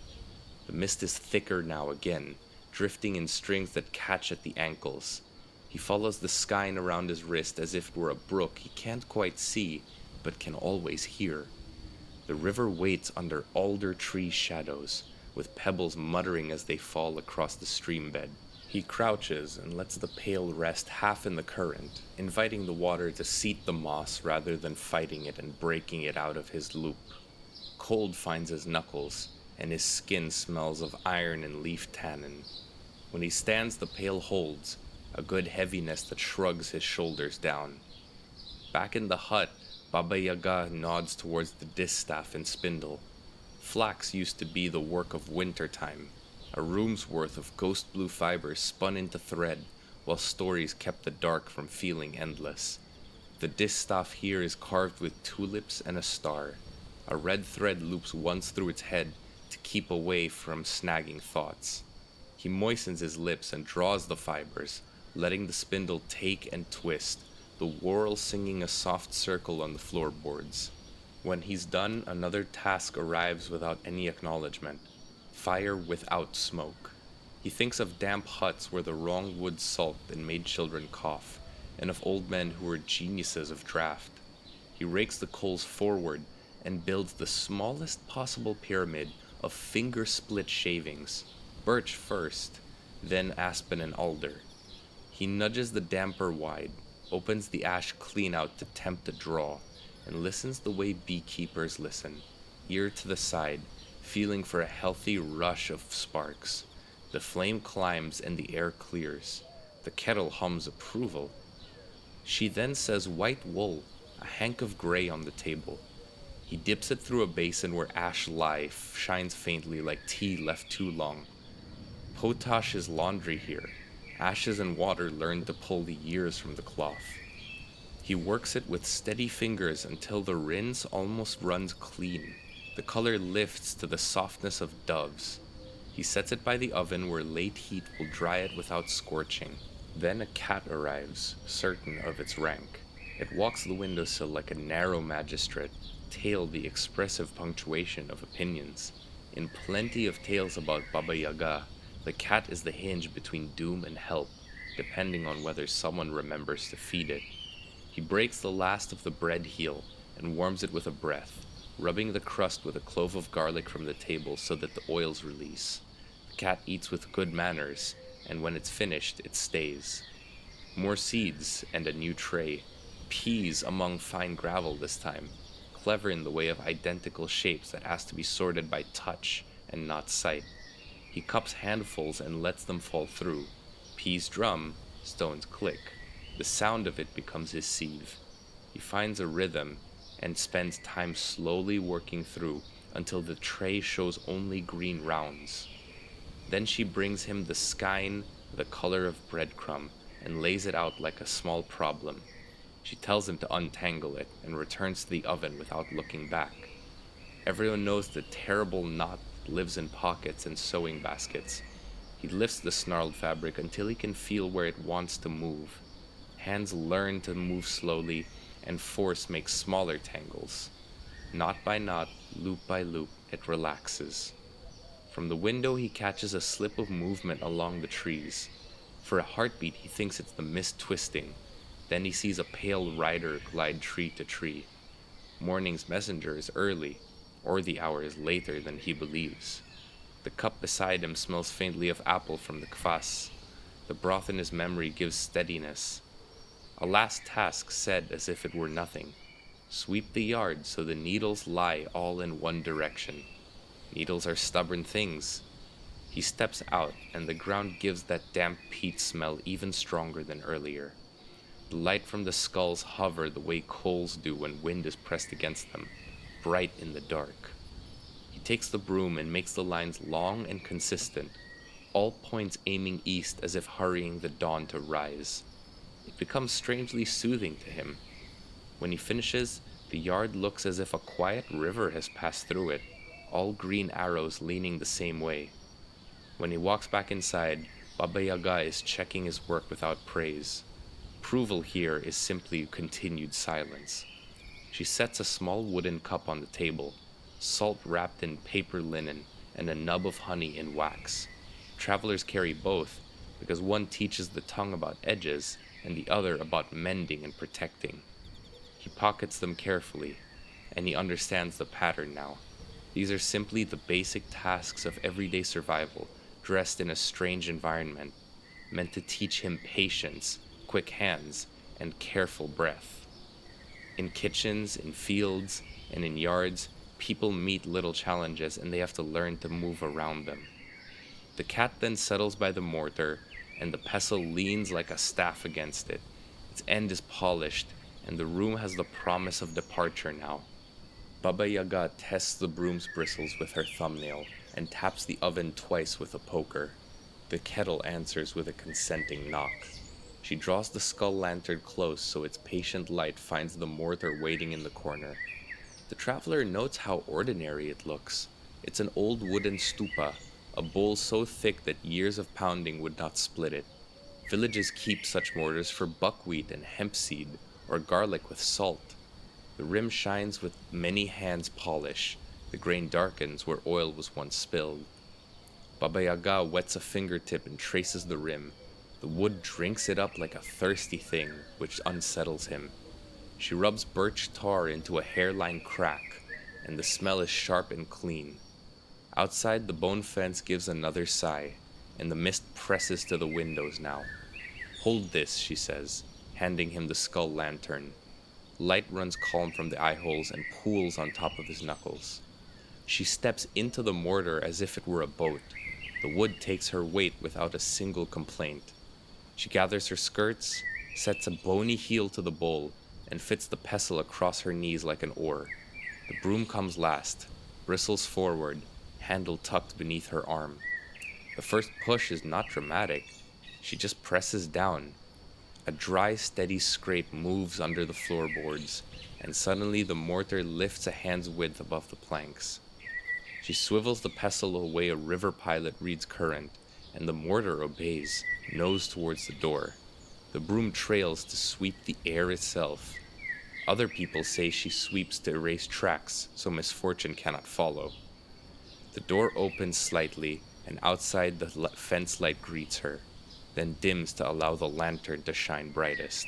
The mist is thicker now again, drifting in strings that catch at the ankles. He follows the skein around his wrist as if it were a brook he can't quite see, but can always hear. The river waits under alder tree shadows, with pebbles muttering as they fall across the stream bed. He crouches and lets the pail rest half in the current, inviting the water to seat the moss rather than fighting it and breaking it out of his loop. Cold finds his knuckles, and his skin smells of iron and leaf tannin. When he stands, the pail holds, a good heaviness that shrugs his shoulders down. Back in the hut, Baba Yaga nods towards the distaff and spindle. Flax used to be the work of winter time, a room's worth of ghost blue fibers spun into thread, while stories kept the dark from feeling endless. The distaff here is carved with tulips and a star. A red thread loops once through its head to keep away from snagging thoughts. He moistens his lips and draws the fibers, letting the spindle take and twist, the whorl singing a soft circle on the floorboards. When he's done, another task arrives without any acknowledgement. Fire without smoke. He thinks of damp huts where the wrong wood sulked and made children cough, and of old men who were geniuses of draft. He rakes the coals forward and builds the smallest possible pyramid of finger-split shavings. Birch first, then aspen and alder. He nudges the damper wide, opens the ash clean out to tempt a draw, and listens the way beekeepers listen, ear to the side, feeling for a healthy rush of sparks. The flame climbs and the air clears. The kettle hums approval. She then says white wool, a hank of gray on the table. He dips it through a basin where ash life shines faintly like tea left too long. Potash is laundry here. Ashes and water learn to pull the years from the cloth. He works it with steady fingers until the rinse almost runs clean. The color lifts to the softness of doves. He sets it by the oven where late heat will dry it without scorching. Then a cat arrives, certain of its rank. It walks the windowsill like a narrow magistrate, tail the expressive punctuation of opinions. In plenty of tales about Baba Yaga, the cat is the hinge between doom and help, depending on whether someone remembers to feed it. He breaks the last of the bread heel and warms it with a breath, rubbing the crust with a clove of garlic from the table so that the oils release. The cat eats with good manners, and when it's finished, it stays. More seeds and a new tray. Peas among fine gravel this time. clever in the way of identical shapes that has to be sorted by touch and not sight. He cups handfuls and lets them fall through. Peas drum, stones click. The sound of it becomes his sieve. He finds a rhythm and spends time slowly working through until the tray shows only green rounds. Then she brings him the skein the color of breadcrumb and lays it out like a small problem. She tells him to untangle it and returns to the oven without looking back. Everyone knows the terrible knot lives in pockets and sewing baskets. He lifts the snarled fabric until he can feel where it wants to move. Hands learn to move slowly, and force makes smaller tangles. Knot by knot, loop by loop, it relaxes. From the window he catches a slip of movement along the trees. For a heartbeat he thinks it's the mist twisting. Then he sees a pale rider glide tree to tree. Morning's messenger is early, or the hour is later than he believes. The cup beside him smells faintly of apple from the kvass. The broth in his memory gives steadiness. A last task said as if it were nothing. Sweep the yard so the needles lie all in one direction. Needles are stubborn things. He steps out, and the ground gives that damp peat smell even stronger than earlier. The light from the skulls hover the way coals do when wind is pressed against them, bright in the dark. He takes the broom and makes the lines long and consistent, all points aiming east as if hurrying the dawn to rise. It becomes strangely soothing to him. When he finishes, the yard looks as if a quiet river has passed through it, all green arrows leaning the same way. When he walks back inside, Baba Yaga is checking his work without praise. Approval here is simply continued silence. She sets a small wooden cup on the table, salt wrapped in paper linen and a nub of honey in wax. Travelers carry both because one teaches the tongue about edges and the other about mending and protecting. He pockets them carefully, and he understands the pattern now. These are simply the basic tasks of everyday survival, dressed in a strange environment, meant to teach him patience, quick hands, and careful breath. In kitchens, in fields, and in yards, people meet little challenges and they have to learn to move around them. The cat then settles by the mortar, and the pestle leans like a staff against it. Its end is polished, and the room has the promise of departure now. Baba Yaga tests the broom's bristles with her thumbnail and taps the oven twice with a poker. The kettle answers with a consenting knock. She draws the skull lantern close so its patient light finds the mortar waiting in the corner. The traveler notes how ordinary it looks. It's an old wooden stupa, a bowl so thick that years of pounding would not split it. Villages keep such mortars for buckwheat and hemp seed, or garlic with salt. The rim shines with many hands' polish. The grain darkens where oil was once spilled. Baba Yaga wets a fingertip and traces the rim. The wood drinks it up like a thirsty thing, which unsettles him. She rubs birch tar into a hairline crack, and the smell is sharp and clean. Outside, the bone fence gives another sigh, and the mist presses to the windows now. "Hold this," she says, handing him the skull lantern. Light runs calm from the eye holes and pools on top of his knuckles. She steps into the mortar as if it were a boat. The wood takes her weight without a single complaint. She gathers her skirts, sets a bony heel to the bowl, and fits the pestle across her knees like an oar. The broom comes last, bristles forward, handle tucked beneath her arm. The first push is not dramatic. She just presses down. A dry, steady scrape moves under the floorboards, and suddenly the mortar lifts a hand's width above the planks. She swivels the pestle away a river pilot reads current, and the mortar obeys, nose towards the door. The broom trails to sweep the air itself. Other people say she sweeps to erase tracks so misfortune cannot follow. The door opens slightly, and outside the fence light greets her, then dims to allow the lantern to shine brightest.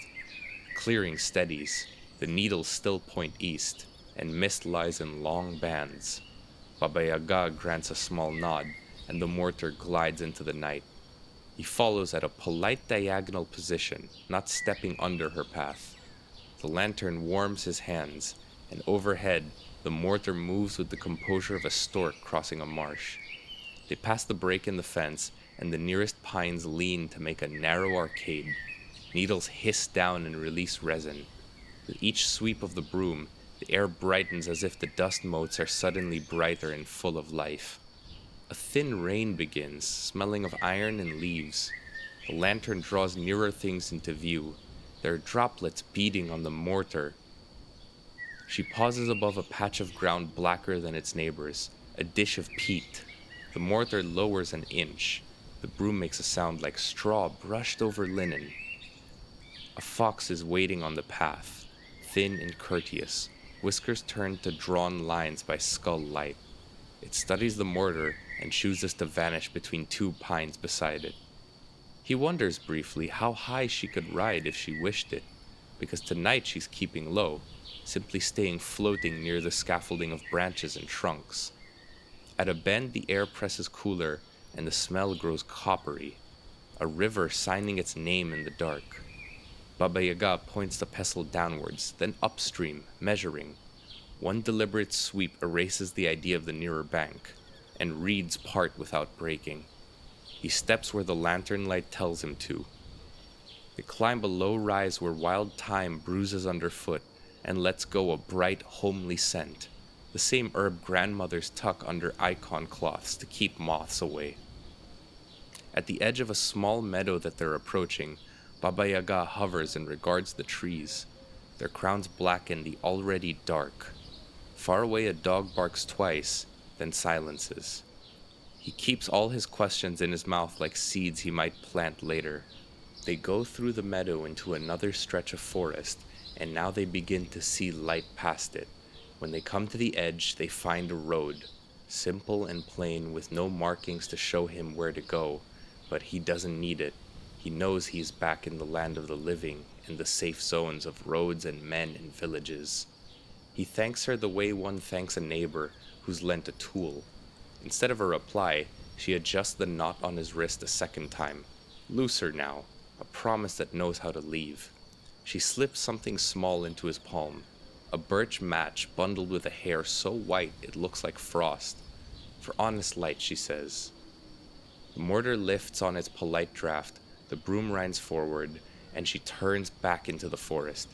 Clearing steadies, the needles still point east, and mist lies in long bands. Baba Yaga grants a small nod, and the mortar glides into the night. He follows at a polite diagonal position, not stepping under her path. The lantern warms his hands, and overhead, the mortar moves with the composure of a stork crossing a marsh. They pass the break in the fence, and the nearest pines lean to make a narrow arcade. Needles hiss down and release resin. With each sweep of the broom, the air brightens as if the dust motes are suddenly brighter and full of life. A thin rain begins, smelling of iron and leaves. The lantern draws nearer things into view. There are droplets beating on the mortar. She pauses above a patch of ground blacker than its neighbors, a dish of peat. The mortar lowers an inch. The broom makes a sound like straw brushed over linen. A fox is waiting on the path, thin and courteous, whiskers turned to drawn lines by skull light. It studies the mortar and chooses to vanish between two pines beside it. He wonders briefly how high she could ride if she wished it, because tonight she's keeping low, simply staying floating near the scaffolding of branches and trunks. At a bend, the air presses cooler and the smell grows coppery, a river signing its name in the dark. Baba Yaga points the pestle downwards, then upstream, measuring. One deliberate sweep erases the idea of the nearer bank, and reeds part without breaking. He steps where the lantern light tells him to. They climb a low rise where wild thyme bruises underfoot and lets go a bright, homely scent, the same herb grandmothers tuck under icon cloths to keep moths away. At the edge of a small meadow that they're approaching, Baba Yaga hovers and regards the trees. Their crowns blacken the already dark. Far away a dog barks twice, then silences. He keeps all his questions in his mouth like seeds he might plant later. They go through the meadow into another stretch of forest, and now they begin to see light past it. When they come to the edge, they find a road, simple and plain with no markings to show him where to go, but he doesn't need it. He knows he is back in the land of the living, in the safe zones of roads and men and villages. He thanks her the way one thanks a neighbor who's lent a tool. Instead of a reply, she adjusts the knot on his wrist a second time. Looser now, a promise that knows how to leave. She slips something small into his palm, a birch match bundled with a hair so white it looks like frost. For honest light, she says. The mortar lifts on its polite draft, the broom rinds forward, and she turns back into the forest.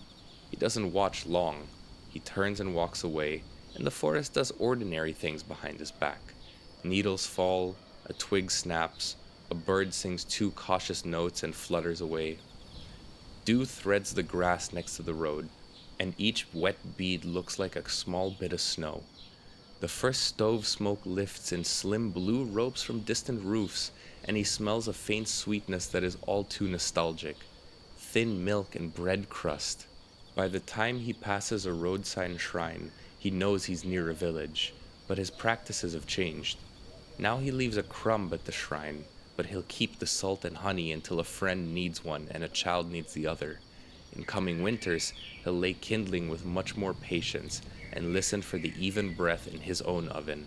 He doesn't watch long. He turns and walks away, and the forest does ordinary things behind his back. Needles fall, a twig snaps, a bird sings two cautious notes and flutters away. Dew threads the grass next to the road, and each wet bead looks like a small bit of snow. The first stove smoke lifts in slim blue ropes from distant roofs, and he smells a faint sweetness that is all too nostalgic. Thin milk and bread crust. By the time he passes a roadside shrine, he knows he's near a village, but his practices have changed. Now he leaves a crumb at the shrine, but he'll keep the salt and honey until a friend needs one and a child needs the other. In coming winters, he'll lay kindling with much more patience and listen for the even breath in his own oven.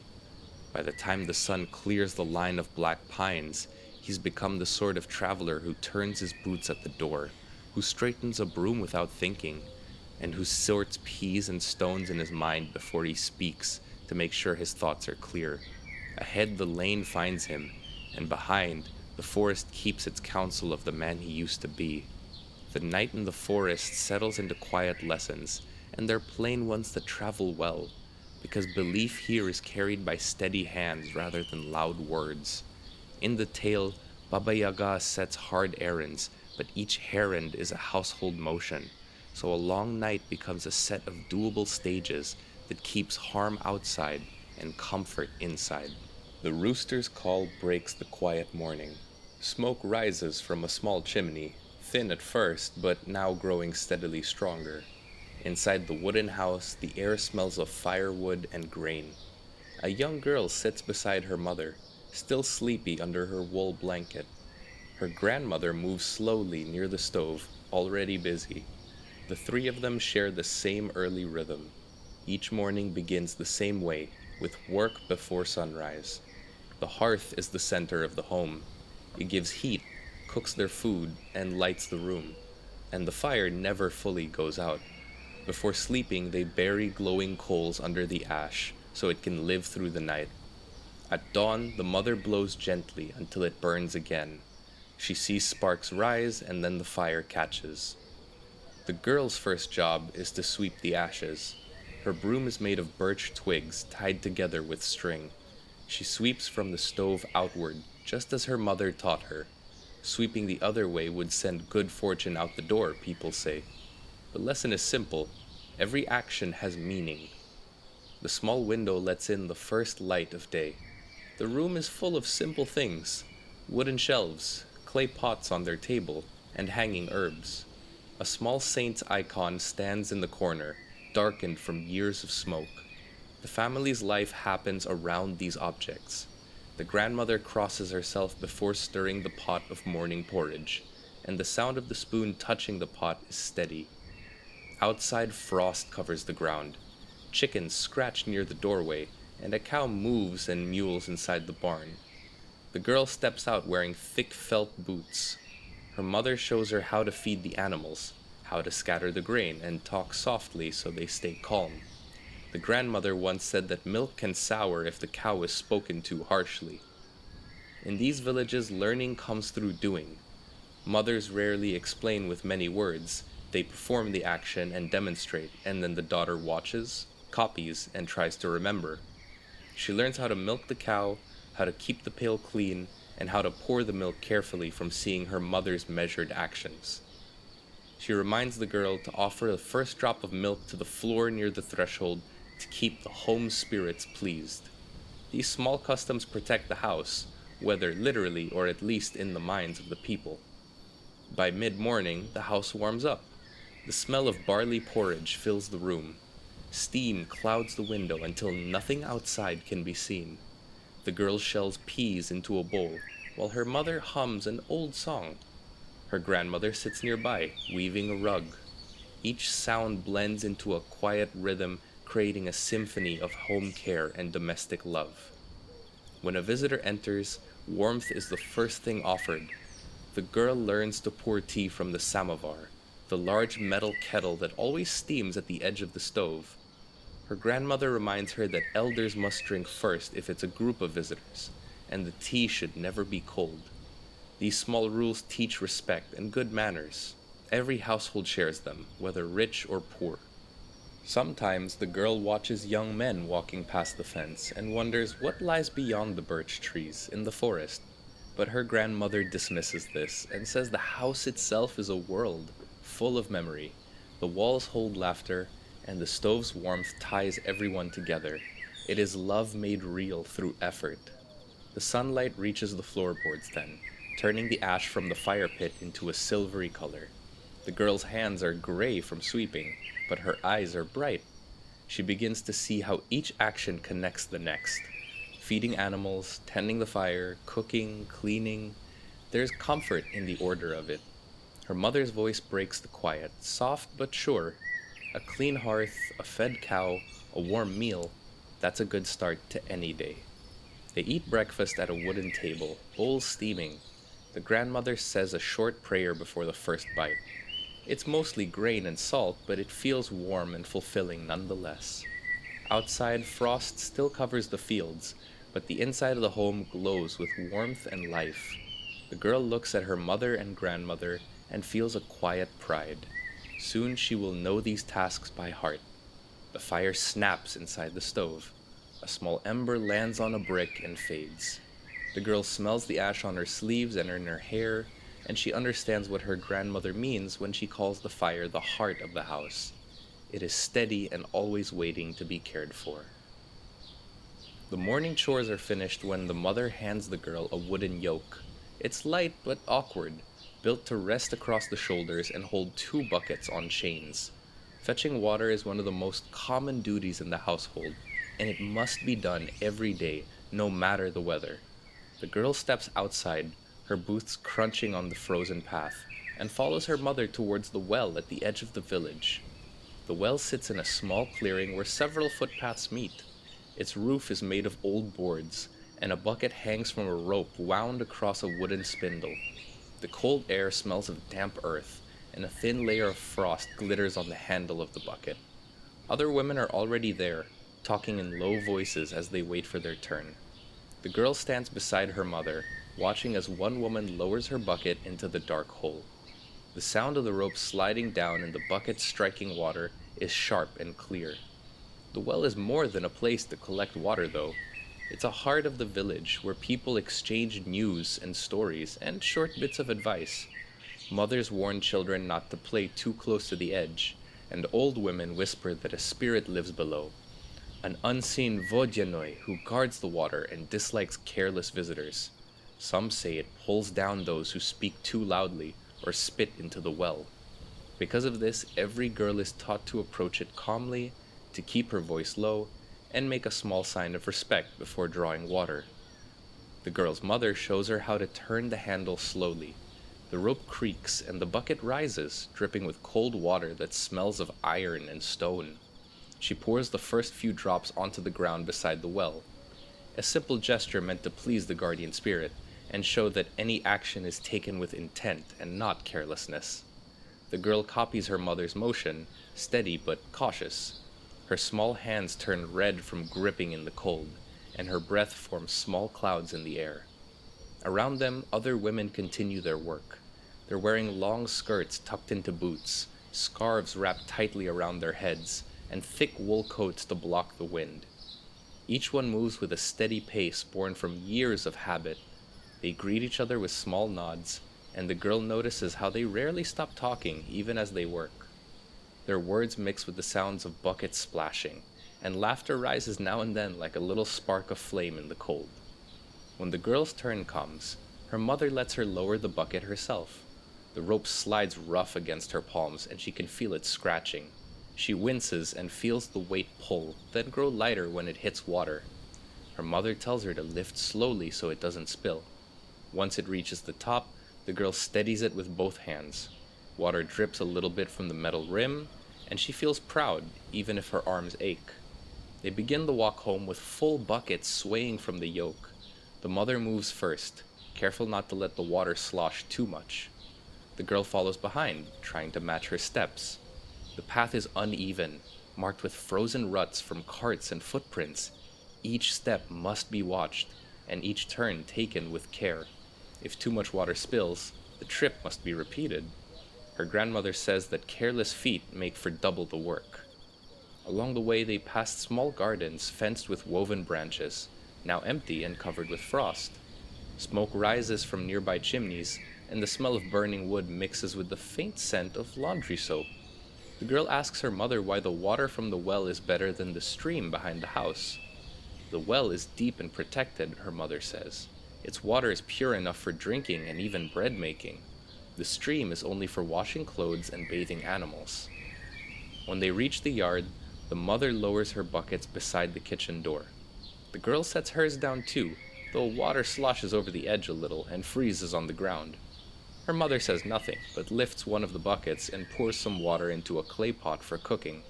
By the time the sun clears the line of black pines, he's become the sort of traveler who turns his boots at the door, who straightens a broom without thinking, and who sorts peas and stones in his mind before he speaks to make sure his thoughts are clear. Ahead the lane finds him, and behind, the forest keeps its counsel of the man he used to be. The night in the forest settles into quiet lessons, and they're plain ones that travel well, because belief here is carried by steady hands rather than loud words. In the tale, Baba Yaga sets hard errands, but each errand is a household motion, so a long night becomes a set of doable stages that keeps harm outside and comfort inside. The rooster's call breaks the quiet morning. Smoke rises from a small chimney, thin at first, but now growing steadily stronger. Inside the wooden house, the air smells of firewood and grain. A young girl sits beside her mother, still sleepy under her wool blanket. Her grandmother moves slowly near the stove, already busy. The three of them share the same early rhythm. Each morning begins the same way, with work before sunrise. The hearth is the center of the home. It gives heat, cooks their food, and lights the room. And the fire never fully goes out. Before sleeping, they bury glowing coals under the ash so it can live through the night. At dawn, the mother blows gently until it burns again. She sees sparks rise and then the fire catches. The girl's first job is to sweep the ashes. Her broom is made of birch twigs tied together with string. She sweeps from the stove outward, just as her mother taught her. Sweeping the other way would send good fortune out the door, people say. The lesson is simple. Every action has meaning. The small window lets in the first light of day. The room is full of simple things: wooden shelves, clay pots on their table, and hanging herbs. A small saint's icon stands in the corner, darkened from years of smoke. The family's life happens around these objects. The grandmother crosses herself before stirring the pot of morning porridge, and the sound of the spoon touching the pot is steady. Outside, frost covers the ground. Chickens scratch near the doorway, and a cow moves and mewls inside the barn. The girl steps out wearing thick felt boots. Her mother shows her how to feed the animals, how to scatter the grain, and talk softly so they stay calm. The grandmother once said that milk can sour if the cow is spoken to harshly. In these villages, learning comes through doing. Mothers rarely explain with many words. They perform the action and demonstrate, and then the daughter watches, copies, and tries to remember. She learns how to milk the cow, how to keep the pail clean, and how to pour the milk carefully from seeing her mother's measured actions. She reminds the girl to offer the first drop of milk to the floor near the threshold to keep the home spirits pleased. These small customs protect the house, whether literally or at least in the minds of the people. By mid-morning, the house warms up. The smell of barley porridge fills the room. Steam clouds the window until nothing outside can be seen. The girl shells peas into a bowl, while her mother hums an old song. Her grandmother sits nearby, weaving a rug. Each sound blends into a quiet rhythm, creating a symphony of home care and domestic love. When a visitor enters, warmth is the first thing offered. The girl learns to pour tea from the samovar, the large metal kettle that always steams at the edge of the stove. Her grandmother reminds her that elders must drink first if it's a group of visitors, and the tea should never be cold. These small rules teach respect and good manners. Every household shares them, whether rich or poor. Sometimes the girl watches young men walking past the fence and wonders what lies beyond the birch trees in the forest. But her grandmother dismisses this and says the house itself is a world full of memory. The walls hold laughter, and the stove's warmth ties everyone together. It is love made real through effort. The sunlight reaches the floorboards then, turning the ash from the fire pit into a silvery color. The girl's hands are gray from sweeping, but her eyes are bright. She begins to see how each action connects the next. Feeding animals, tending the fire, cooking, cleaning. There's comfort in the order of it. Her mother's voice breaks the quiet, soft but sure. A clean hearth, a fed cow, a warm meal, that's a good start to any day. They eat breakfast at a wooden table, bowls steaming. The grandmother says a short prayer before the first bite. It's mostly grain and salt, but it feels warm and fulfilling nonetheless. Outside, frost still covers the fields, but the inside of the home glows with warmth and life. The girl looks at her mother and grandmother and feels a quiet pride. Soon she will know these tasks by heart. The fire snaps inside the stove. A small ember lands on a brick and fades. The girl smells the ash on her sleeves and in her hair, and she understands what her grandmother means when she calls the fire the heart of the house. It is steady and always waiting to be cared for. The morning chores are finished when the mother hands the girl a wooden yoke. It's light but awkward, built to rest across the shoulders and hold 2 buckets on chains. Fetching water is one of the most common duties in the household, and it must be done every day, no matter the weather. The girl steps outside, her boots crunching on the frozen path, and follows her mother towards the well at the edge of the village. The well sits in a small clearing where several footpaths meet. Its roof is made of old boards, and a bucket hangs from a rope wound across a wooden spindle. The cold air smells of damp earth, and a thin layer of frost glitters on the handle of the bucket. Other women are already there, talking in low voices as they wait for their turn. The girl stands beside her mother, watching as one woman lowers her bucket into the dark hole. The sound of the rope sliding down and the bucket striking water is sharp and clear. The well is more than a place to collect water, though. It's a heart of the village where people exchange news and stories and short bits of advice. Mothers warn children not to play too close to the edge, and old women whisper that a spirit lives below, an unseen vodyanoi who guards the water and dislikes careless visitors. Some say it pulls down those who speak too loudly or spit into the well. Because of this, every girl is taught to approach it calmly, to keep her voice low, and make a small sign of respect before drawing water. The girl's mother shows her how to turn the handle slowly. The rope creaks and the bucket rises, dripping with cold water that smells of iron and stone. She pours the first few drops onto the ground beside the well, a simple gesture meant to please the guardian spirit and show that any action is taken with intent and not carelessness. The girl copies her mother's motion, steady but cautious. Her small hands turn red from gripping in the cold, and her breath forms small clouds in the air. Around them, other women continue their work. They're wearing long skirts tucked into boots, scarves wrapped tightly around their heads, and thick wool coats to block the wind. Each one moves with a steady pace born from years of habit. They greet each other with small nods, and the girl notices how they rarely stop talking even as they work. Their words mix with the sounds of buckets splashing, and laughter rises now and then like a little spark of flame in the cold. When the girl's turn comes, her mother lets her lower the bucket herself. The rope slides rough against her palms, and she can feel it scratching. She winces and feels the weight pull, then grow lighter when it hits water. Her mother tells her to lift slowly so it doesn't spill. Once it reaches the top, the girl steadies it with both hands. Water drips a little bit from the metal rim, and she feels proud, even if her arms ache. They begin the walk home with full buckets swaying from the yoke. The mother moves first, careful not to let the water slosh too much. The girl follows behind, trying to match her steps. The path is uneven, marked with frozen ruts from carts and footprints. Each step must be watched, and each turn taken with care. If too much water spills, the trip must be repeated. Her grandmother says that careless feet make for double the work. Along the way, they passed small gardens fenced with woven branches, now empty and covered with frost. Smoke rises from nearby chimneys, and the smell of burning wood mixes with the faint scent of laundry soap. The girl asks her mother why the water from the well is better than the stream behind the house. The well is deep and protected, her mother says. Its water is pure enough for drinking and even bread making. The stream is only for washing clothes and bathing animals. When they reach the yard, the mother lowers her buckets beside the kitchen door. The girl sets hers down too, though water sloshes over the edge a little and freezes on the ground. Her mother says nothing, but lifts one of the buckets and pours some water into a clay pot for cooking.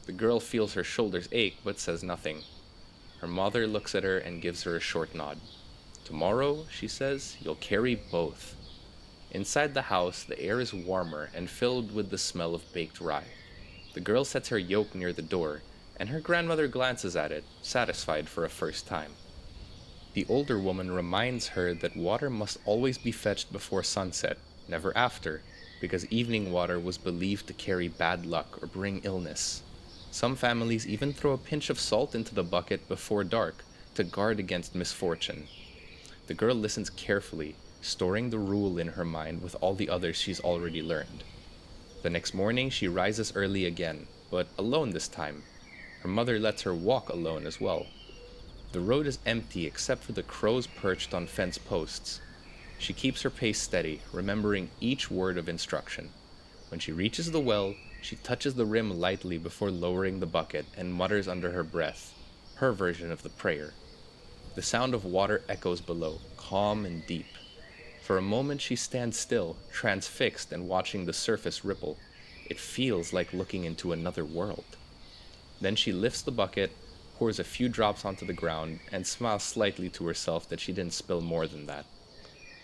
The girl feels her shoulders ache, but says nothing. Her mother looks at her and gives her a short nod. Tomorrow, she says, you'll carry both. Inside the house, the air is warmer and filled with the smell of baked rye. The girl sets her yoke near the door, and her grandmother glances at it, satisfied for a first time. The older woman reminds her that water must always be fetched before sunset, never after, because evening water was believed to carry bad luck or bring illness. Some families even throw a pinch of salt into the bucket before dark to guard against misfortune. The girl listens carefully, storing the rule in her mind with all the others she's already learned. The next morning she rises early again, but alone this time. Her mother lets her walk alone as well. The road is empty except for the crows perched on fence posts. She keeps her pace steady, remembering each word of instruction. When she reaches the well, she touches the rim lightly before lowering the bucket and mutters under her breath, her version of the prayer. The sound of water echoes below, calm and deep. For a moment she stands still, transfixed and watching the surface ripple. It feels like looking into another world. Then she lifts the bucket, pours a few drops onto the ground, and smiles slightly to herself that she didn't spill more than that.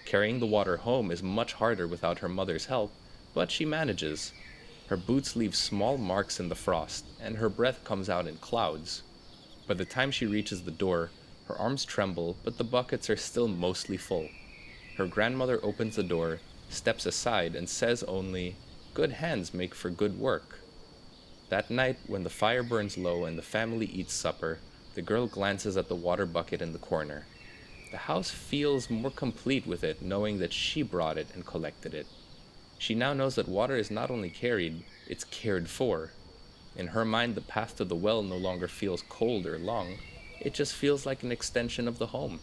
Carrying the water home is much harder without her mother's help, but she manages. Her boots leave small marks in the frost, and her breath comes out in clouds. By the time she reaches the door, her arms tremble, but the buckets are still mostly full. Her grandmother opens the door, steps aside, and says only, "Good hands make for good work." That night, when the fire burns low and the family eats supper, the girl glances at the water bucket in the corner. The house feels more complete with it, knowing that she brought it and collected it. She now knows that water is not only carried, it's cared for. In her mind, the path to the well no longer feels cold or long, it just feels like an extension of the home.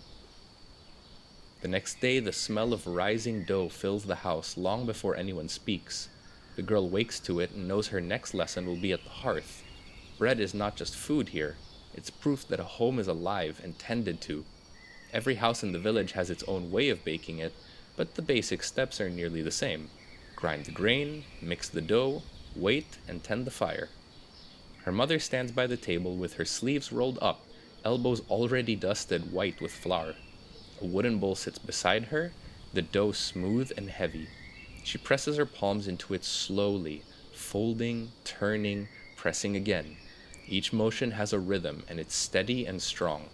The next day, the smell of rising dough fills the house long before anyone speaks. The girl wakes to it and knows her next lesson will be at the hearth. Bread is not just food here, it's proof that a home is alive and tended to. Every house in the village has its own way of baking it, but the basic steps are nearly the same. Grind the grain, mix the dough, wait, and tend the fire. Her mother stands by the table with her sleeves rolled up, elbows already dusted white with flour. A wooden bowl sits beside her, the dough smooth and heavy. She presses her palms into it slowly, folding, turning, pressing again. Each motion has a rhythm, and it's steady and strong.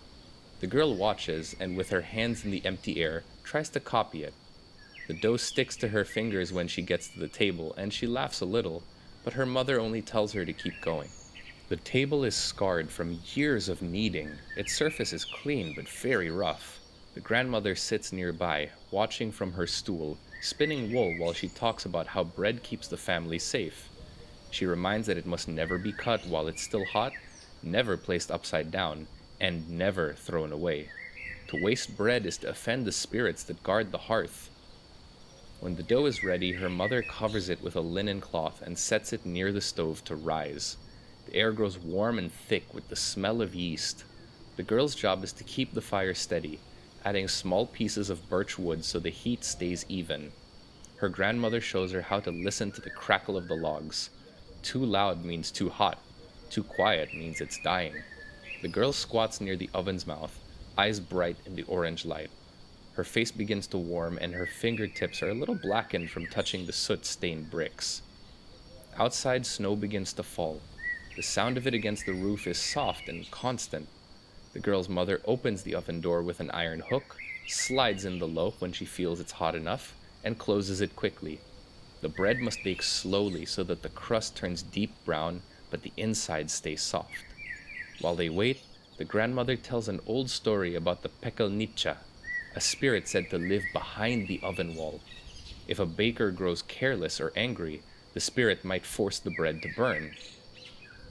The girl watches, and with her hands in the empty air, tries to copy it. The dough sticks to her fingers when she gets to the table, and she laughs a little, but her mother only tells her to keep going. The table is scarred from years of kneading. Its surface is clean, but very rough. The grandmother sits nearby, watching from her stool, spinning wool while she talks about how bread keeps the family safe. She reminds that it must never be cut while it's still hot, never placed upside down, and never thrown away. To waste bread is to offend the spirits that guard the hearth. When the dough is ready, her mother covers it with a linen cloth and sets it near the stove to rise. The air grows warm and thick with the smell of yeast. The girl's job is to keep the fire steady, adding small pieces of birch wood so the heat stays even. Her grandmother shows her how to listen to the crackle of the logs. Too loud means too hot. Too quiet means it's dying. The girl squats near the oven's mouth, eyes bright in the orange light. Her face begins to warm and her fingertips are a little blackened from touching the soot-stained bricks. Outside, snow begins to fall. The sound of it against the roof is soft and constant. The girl's mother opens the oven door with an iron hook, slides in the loaf when she feels it's hot enough, and closes it quickly. The bread must bake slowly so that the crust turns deep brown, but the inside stays soft. While they wait, the grandmother tells an old story about the pekelnicha, a spirit said to live behind the oven wall. If a baker grows careless or angry, the spirit might force the bread to burn.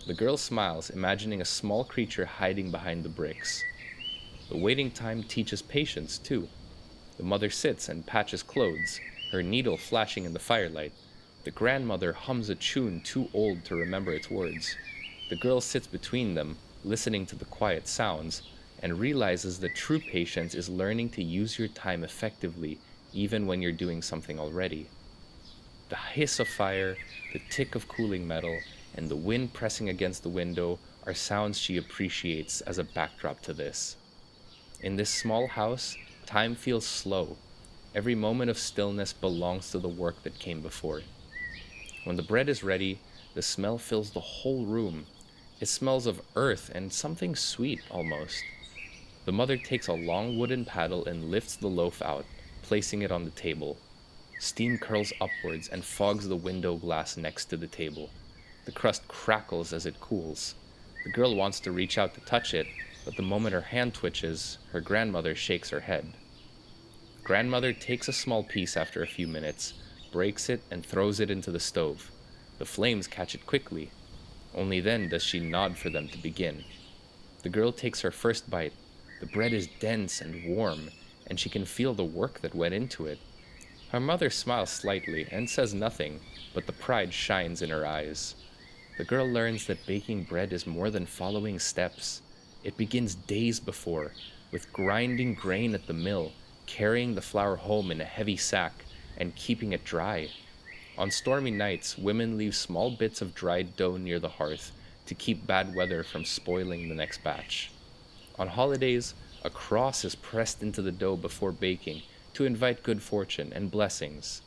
The girl smiles, imagining a small creature hiding behind the bricks. The waiting time teaches patience, too. The mother sits and patches clothes, her needle flashing in the firelight. The grandmother hums a tune too old to remember its words. The girl sits between them, listening to the quiet sounds, and realizes that true patience is learning to use your time effectively, even when you're doing something already. The hiss of fire, the tick of cooling metal, and the wind pressing against the window are sounds she appreciates as a backdrop to this. In this small house, time feels slow. Every moment of stillness belongs to the work that came before it. When the bread is ready, the smell fills the whole room. It smells of earth and something sweet almost. The mother takes a long wooden paddle and lifts the loaf out, placing it on the table. Steam curls upwards and fogs the window glass next to the table. The crust crackles as it cools. The girl wants to reach out to touch it, but the moment her hand twitches, her grandmother shakes her head. Grandmother takes a small piece after a few minutes, breaks it, and throws it into the stove. The flames catch it quickly. Only then does she nod for them to begin. The girl takes her first bite. The bread is dense and warm, and she can feel the work that went into it. Her mother smiles slightly and says nothing, but the pride shines in her eyes. The girl learns that baking bread is more than following steps. It begins days before, with grinding grain at the mill, carrying the flour home in a heavy sack, and keeping it dry. On stormy nights, women leave small bits of dried dough near the hearth to keep bad weather from spoiling the next batch. On holidays, a cross is pressed into the dough before baking to invite good fortune and blessings.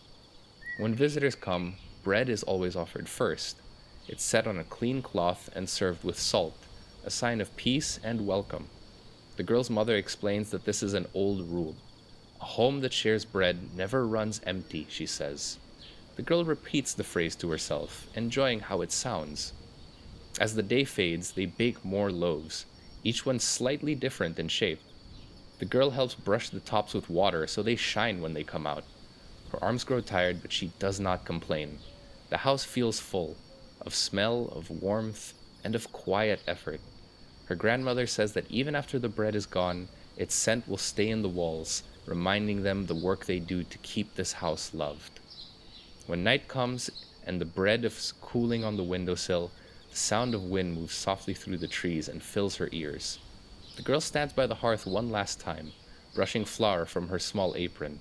When visitors come, bread is always offered first. It's set on a clean cloth and served with salt, a sign of peace and welcome. The girl's mother explains that this is an old rule. A home that shares bread never runs empty, she says. The girl repeats the phrase to herself, enjoying how it sounds. As the day fades, they bake more loaves, each one slightly different in shape. The girl helps brush the tops with water so they shine when they come out. Her arms grow tired, but she does not complain. The house feels full, of smell, of warmth, and of quiet effort. Her grandmother says that even after the bread is gone, its scent will stay in the walls, reminding them the work they do to keep this house loved. When night comes and the bread is cooling on the windowsill, the sound of wind moves softly through the trees and fills her ears. The girl stands by the hearth one last time, brushing flour from her small apron.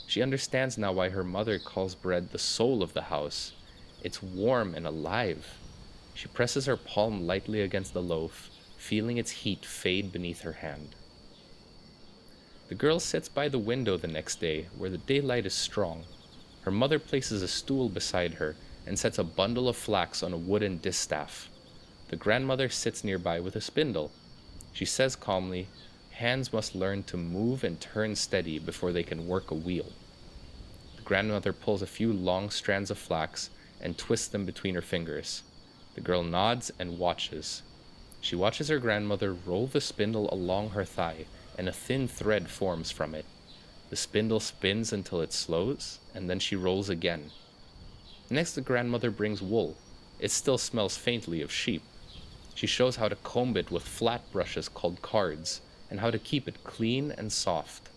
She understands now why her mother calls bread the soul of the house. It's warm and alive. She presses her palm lightly against the loaf, feeling its heat fade beneath her hand. The girl sits by the window the next day, where the daylight is strong. Her mother places a stool beside her and sets a bundle of flax on a wooden distaff. The grandmother sits nearby with a spindle. She says calmly, "Hands must learn to move and turn steady before they can work a wheel." The grandmother pulls a few long strands of flax and twists them between her fingers. The girl nods and watches. She watches her grandmother roll the spindle along her thigh, and a thin thread forms from it. The spindle spins until it slows, and then she rolls again. Next, the grandmother brings wool. It still smells faintly of sheep. She shows how to comb it with flat brushes called cards, and how to keep it clean and soft.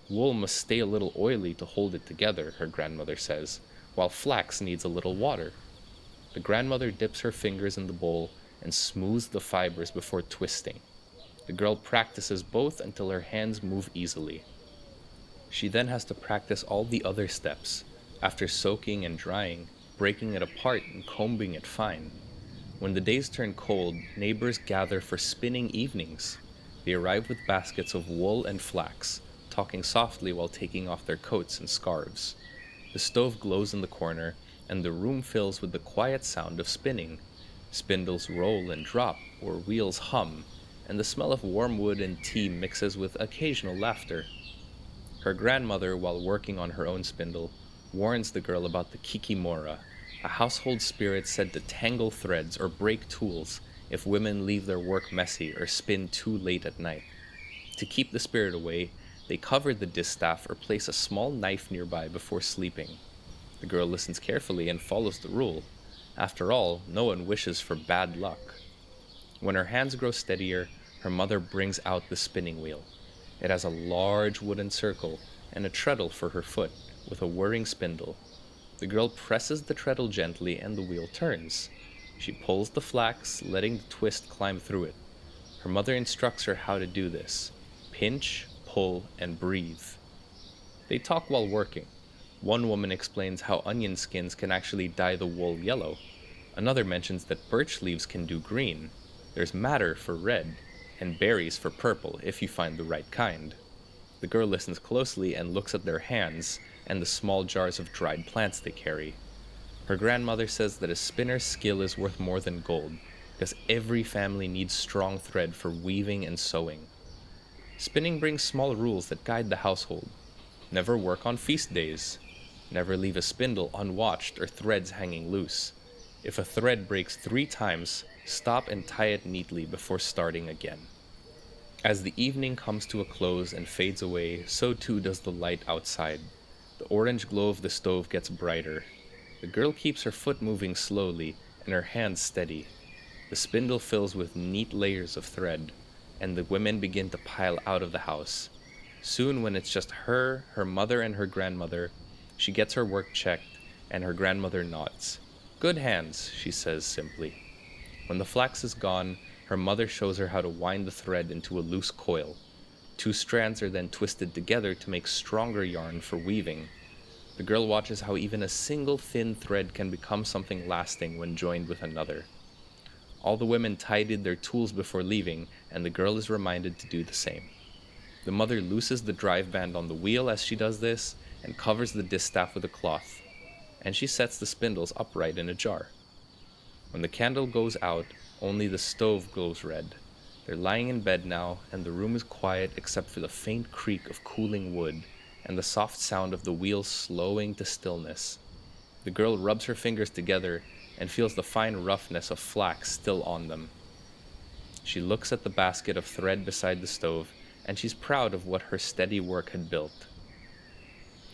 Wool must stay a little oily to hold it together, her grandmother says, while flax needs a little water. The grandmother dips her fingers in the bowl and smooths the fibers before twisting. The girl practices both until her hands move easily. She then has to practice all the other steps, after soaking and drying, breaking it apart and combing it fine. When the days turn cold, neighbors gather for spinning evenings. They arrive with baskets of wool and flax, talking softly while taking off their coats and scarves. The stove glows in the corner, and the room fills with the quiet sound of spinning. Spindles roll and drop, or wheels hum, and the smell of warm wood and tea mixes with occasional laughter. Her grandmother, while working on her own spindle, warns the girl about the kikimora, a household spirit said to tangle threads or break tools if women leave their work messy or spin too late at night. To keep the spirit away, they cover the distaff or place a small knife nearby before sleeping. The girl listens carefully and follows the rule. After all, no one wishes for bad luck. When her hands grow steadier, her mother brings out the spinning wheel. It has a large wooden circle and a treadle for her foot, with a whirring spindle. The girl presses the treadle gently and the wheel turns. She pulls the flax, letting the twist climb through it. Her mother instructs her how to do this. Pinch, pull, and breathe. They talk while working. One woman explains how onion skins can actually dye the wool yellow. Another mentions that birch leaves can do green. There's madder for red, and berries for purple if you find the right kind. The girl listens closely and looks at their hands and the small jars of dried plants they carry. Her grandmother says that a spinner's skill is worth more than gold, because every family needs strong thread for weaving and sewing. Spinning brings small rules that guide the household. Never work on feast days. Never leave a spindle unwatched or threads hanging loose. If a thread breaks 3 times, stop and tie it neatly before starting again. As the evening comes to a close and fades away, so too does the light outside. The orange glow of the stove gets brighter. The girl keeps her foot moving slowly and her hands steady. The spindle fills with neat layers of thread, and the women begin to pile out of the house. Soon, when it's just her mother, and her grandmother, she gets her work checked, and her grandmother nods. "Good hands," she says simply. When the flax is gone, her mother shows her how to wind the thread into a loose coil. 2 strands are then twisted together to make stronger yarn for weaving. The girl watches how even a single thin thread can become something lasting when joined with another. All the women tidied their tools before leaving, and the girl is reminded to do the same. The mother looses the drive band on the wheel as she does this, and covers the distaff with a cloth. and she sets the spindles upright in a jar. When the candle goes out, only the stove glows red. They're lying in bed now, and the room is quiet except for the faint creak of cooling wood and the soft sound of the wheels slowing to stillness. The girl rubs her fingers together and feels the fine roughness of flax still on them. She looks at the basket of thread beside the stove, and she's proud of what her steady work had built.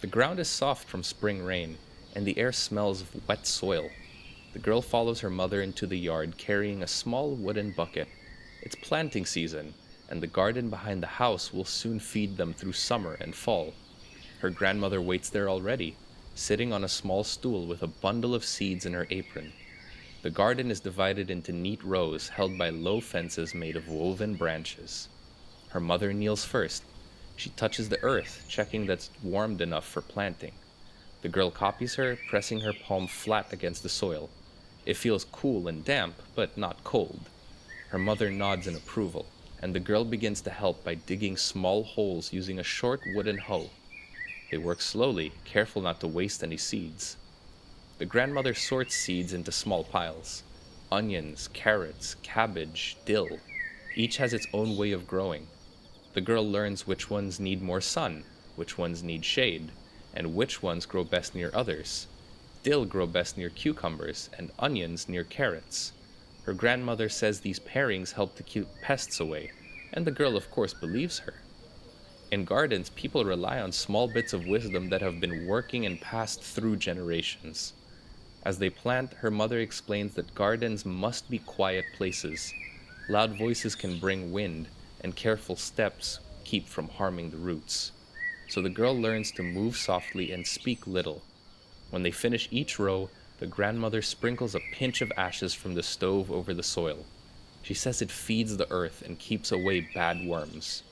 The ground is soft from spring rain, and the air smells of wet soil. The girl follows her mother into the yard carrying a small wooden bucket. It's planting season, and the garden behind the house will soon feed them through summer and fall. Her grandmother waits there already, sitting on a small stool with a bundle of seeds in her apron. The garden is divided into neat rows held by low fences made of woven branches. Her mother kneels first. She touches the earth, checking that it's warmed enough for planting. The girl copies her, pressing her palm flat against the soil. It feels cool and damp, but not cold. Her mother nods in approval, and the girl begins to help by digging small holes using a short wooden hoe. They work slowly, careful not to waste any seeds. The grandmother sorts seeds into small piles. Onions, carrots, cabbage, dill. Each has its own way of growing. The girl learns which ones need more sun, which ones need shade, and which ones grow best near others. Dill grow best near cucumbers, and onions near carrots. Her grandmother says these pairings help to keep pests away, and the girl of course believes her. In gardens, people rely on small bits of wisdom that have been working and passed through generations. As they plant, her mother explains that gardens must be quiet places. Loud voices can bring wind, and careful steps keep from harming the roots. So the girl learns to move softly and speak little. When they finish each row, the grandmother sprinkles a pinch of ashes from the stove over the soil. She says it feeds the earth and keeps away bad worms.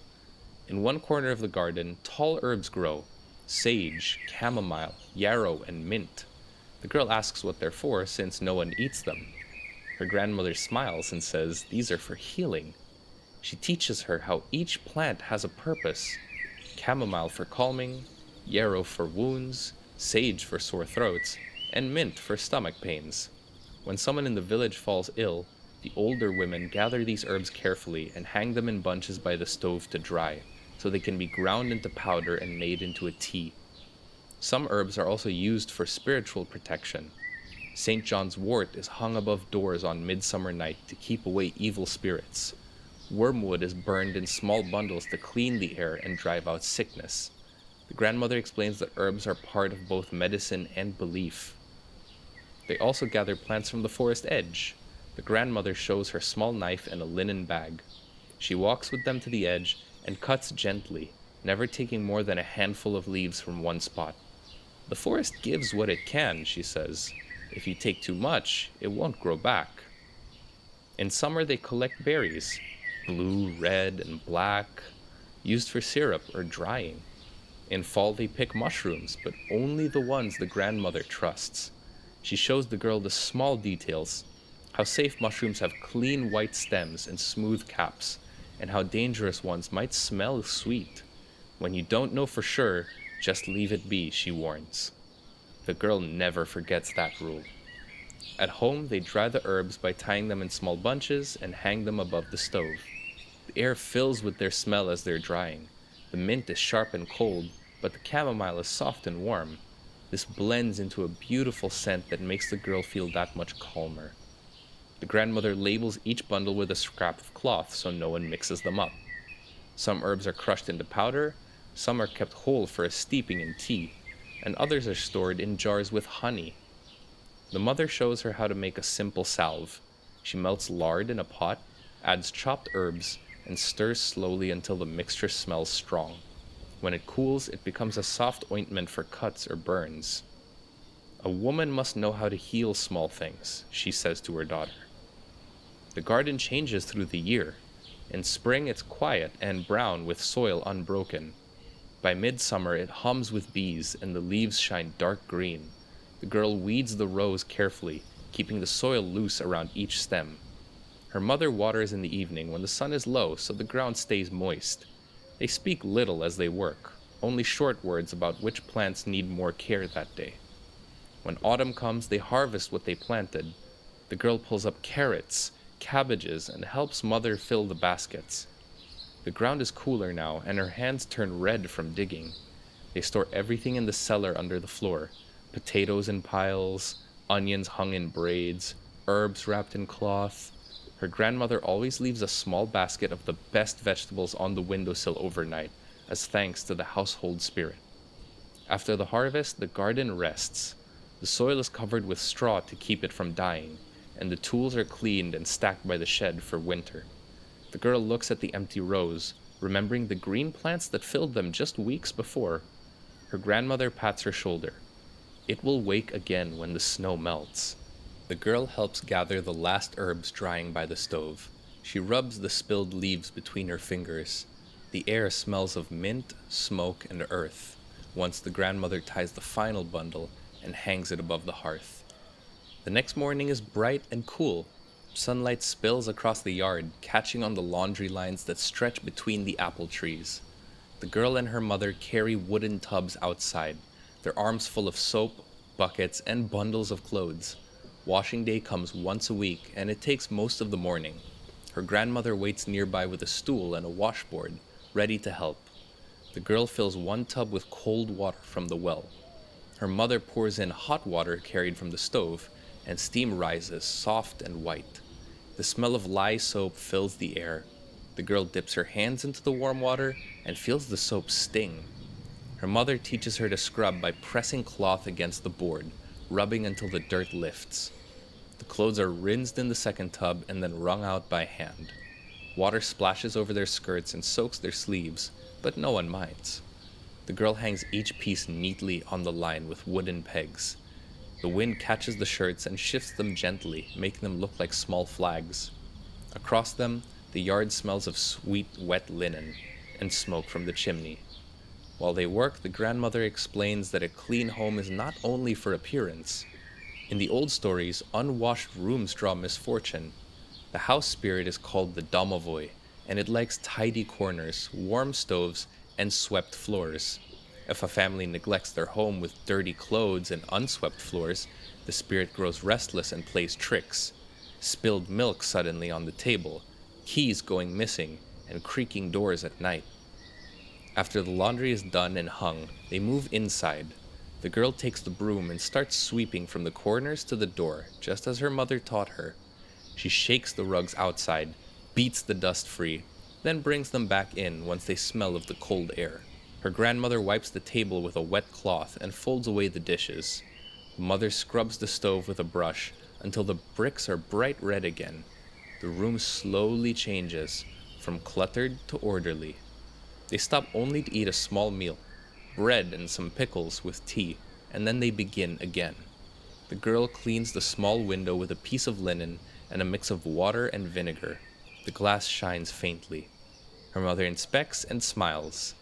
In one corner of the garden, tall herbs grow: sage, chamomile, yarrow, and mint. The girl asks what they're for, since no one eats them. Her grandmother smiles and says these are for healing. She teaches her how each plant has a purpose: chamomile for calming, yarrow for wounds, sage for sore throats, and mint for stomach pains. When someone in the village falls ill, the older women gather these herbs carefully and hang them in bunches by the stove to dry, so they can be ground into powder and made into a tea. Some herbs are also used for spiritual protection. St. John's wort is hung above doors on midsummer night to keep away evil spirits. Wormwood is burned in small bundles to clean the air and drive out sickness. The grandmother explains that herbs are part of both medicine and belief. They also gather plants from the forest edge. The grandmother shows her small knife and a linen bag. She walks with them to the edge and cuts gently, never taking more than a handful of leaves from one spot. The forest gives what it can, she says. If you take too much, it won't grow back. In summer they collect berries, blue, red, and black, used for syrup or drying. In fall they pick mushrooms, but only the ones the grandmother trusts. She shows the girl the small details: how safe mushrooms have clean white stems and smooth caps, and how dangerous ones might smell sweet. When you don't know for sure, just leave it be, she warns. The girl never forgets that rule. At home, they dry the herbs by tying them in small bunches and hang them above the stove. The air fills with their smell as they're drying. The mint is sharp and cold, but the chamomile is soft and warm. This blends into a beautiful scent that makes the girl feel that much calmer. The grandmother labels each bundle with a scrap of cloth so no one mixes them up. Some herbs are crushed into powder, some are kept whole for a steeping in tea, and others are stored in jars with honey. The mother shows her how to make a simple salve. She melts lard in a pot, adds chopped herbs, and stirs slowly until the mixture smells strong. When it cools, it becomes a soft ointment for cuts or burns. A woman must know how to heal small things, she says to her daughter. The garden changes through the year. In spring it's quiet and brown with soil unbroken. By midsummer it hums with bees and the leaves shine dark green. The girl weeds the rows carefully, keeping the soil loose around each stem. Her mother waters in the evening when the sun is low so the ground stays moist. They speak little as they work, only short words about which plants need more care that day. When autumn comes, they harvest what they planted. The girl pulls up carrots, cabbages, and helps mother fill the baskets. The ground is cooler now, and her hands turn red from digging. They store everything in the cellar under the floor: potatoes in piles, onions hung in braids, herbs wrapped in cloth. Her grandmother always leaves a small basket of the best vegetables on the windowsill overnight, as thanks to the household spirit. After the harvest, the garden rests. The soil is covered with straw to keep it from dying, and the tools are cleaned and stacked by the shed for winter. The girl looks at the empty rows, remembering the green plants that filled them just weeks before. Her grandmother pats her shoulder. It will wake again when the snow melts. The girl helps gather the last herbs drying by the stove. She rubs the spilled leaves between her fingers. The air smells of mint, smoke, and earth, once the grandmother ties the final bundle and hangs it above the hearth. The next morning is bright and cool. Sunlight spills across the yard, catching on the laundry lines that stretch between the apple trees. The girl and her mother carry wooden tubs outside, their arms full of soap, buckets, and bundles of clothes. Washing day comes once a week, and it takes most of the morning. Her grandmother waits nearby with a stool and a washboard, ready to help. The girl fills one tub with cold water from the well. Her mother pours in hot water carried from the stove, and steam rises, soft and white. The smell of lye soap fills the air. The girl dips her hands into the warm water and feels the soap sting. Her mother teaches her to scrub by pressing cloth against the board, rubbing until the dirt lifts. The clothes are rinsed in the second tub and then wrung out by hand. Water splashes over their skirts and soaks their sleeves, but no one minds. The girl hangs each piece neatly on the line with wooden pegs. The wind catches the shirts and shifts them gently, making them look like small flags. Across them, the yard smells of sweet, wet linen and smoke from the chimney. While they work, the grandmother explains that a clean home is not only for appearance. In the old stories, unwashed rooms draw misfortune. The house spirit is called the domovoi, and it likes tidy corners, warm stoves, and swept floors. If a family neglects their home with dirty clothes and unswept floors, the spirit grows restless and plays tricks. Spilled milk suddenly on the table, keys going missing, and creaking doors at night. After the laundry is done and hung, they move inside. The girl takes the broom and starts sweeping from the corners to the door, just as her mother taught her. She shakes the rugs outside, beats the dust free, then brings them back in once they smell of the cold air. Her grandmother wipes the table with a wet cloth and folds away the dishes. The mother scrubs the stove with a brush until the bricks are bright red again. The room slowly changes from cluttered to orderly. They stop only to eat a small meal, bread and some pickles with tea, and then they begin again. The girl cleans the small window with a piece of linen and a mix of water and vinegar. The glass shines faintly. Her mother inspects and smiles.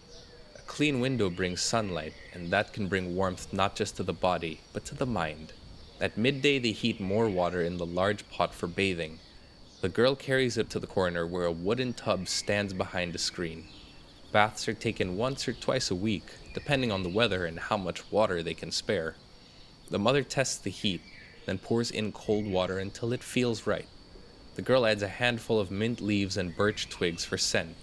A clean window brings sunlight, and that can bring warmth not just to the body, but to the mind. At midday, they heat more water in the large pot for bathing. The girl carries it to the corner where a wooden tub stands behind a screen. Baths are taken once or twice a week, depending on the weather and how much water they can spare. The mother tests the heat, then pours in cold water until it feels right. The girl adds a handful of mint leaves and birch twigs for scent.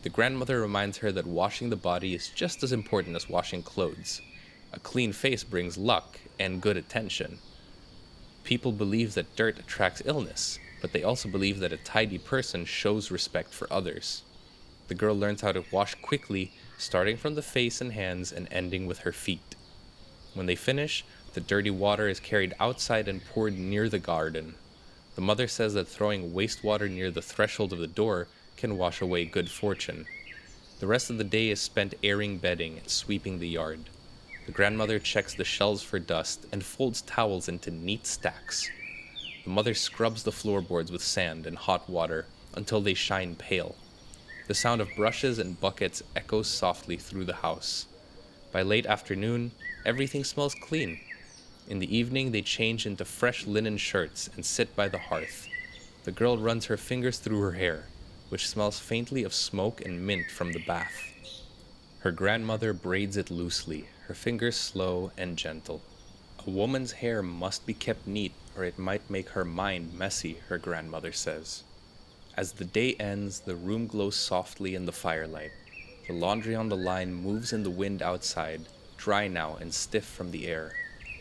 The grandmother reminds her that washing the body is just as important as washing clothes. A clean face brings luck and good attention. People believe that dirt attracts illness, but they also believe that a tidy person shows respect for others. The girl learns how to wash quickly, starting from the face and hands and ending with her feet. When they finish, the dirty water is carried outside and poured near the garden. The mother says that throwing wastewater near the threshold of the door can wash away good fortune. The rest of the day is spent airing bedding and sweeping the yard. The grandmother checks the shelves for dust and folds towels into neat stacks. The mother scrubs the floorboards with sand and hot water until they shine pale. The sound of brushes and buckets echoes softly through the house. By late afternoon, everything smells clean. In the evening, they change into fresh linen shirts and sit by the hearth. The girl runs her fingers through her hair, which smells faintly of smoke and mint from the bath. Her grandmother braids it loosely, her fingers slow and gentle. A A woman's hair must be kept neat or it might make her mind messy, her grandmother says. As the day ends, the room glows softly in the firelight. The laundry on the line moves in the wind outside, dry now and stiff from the air.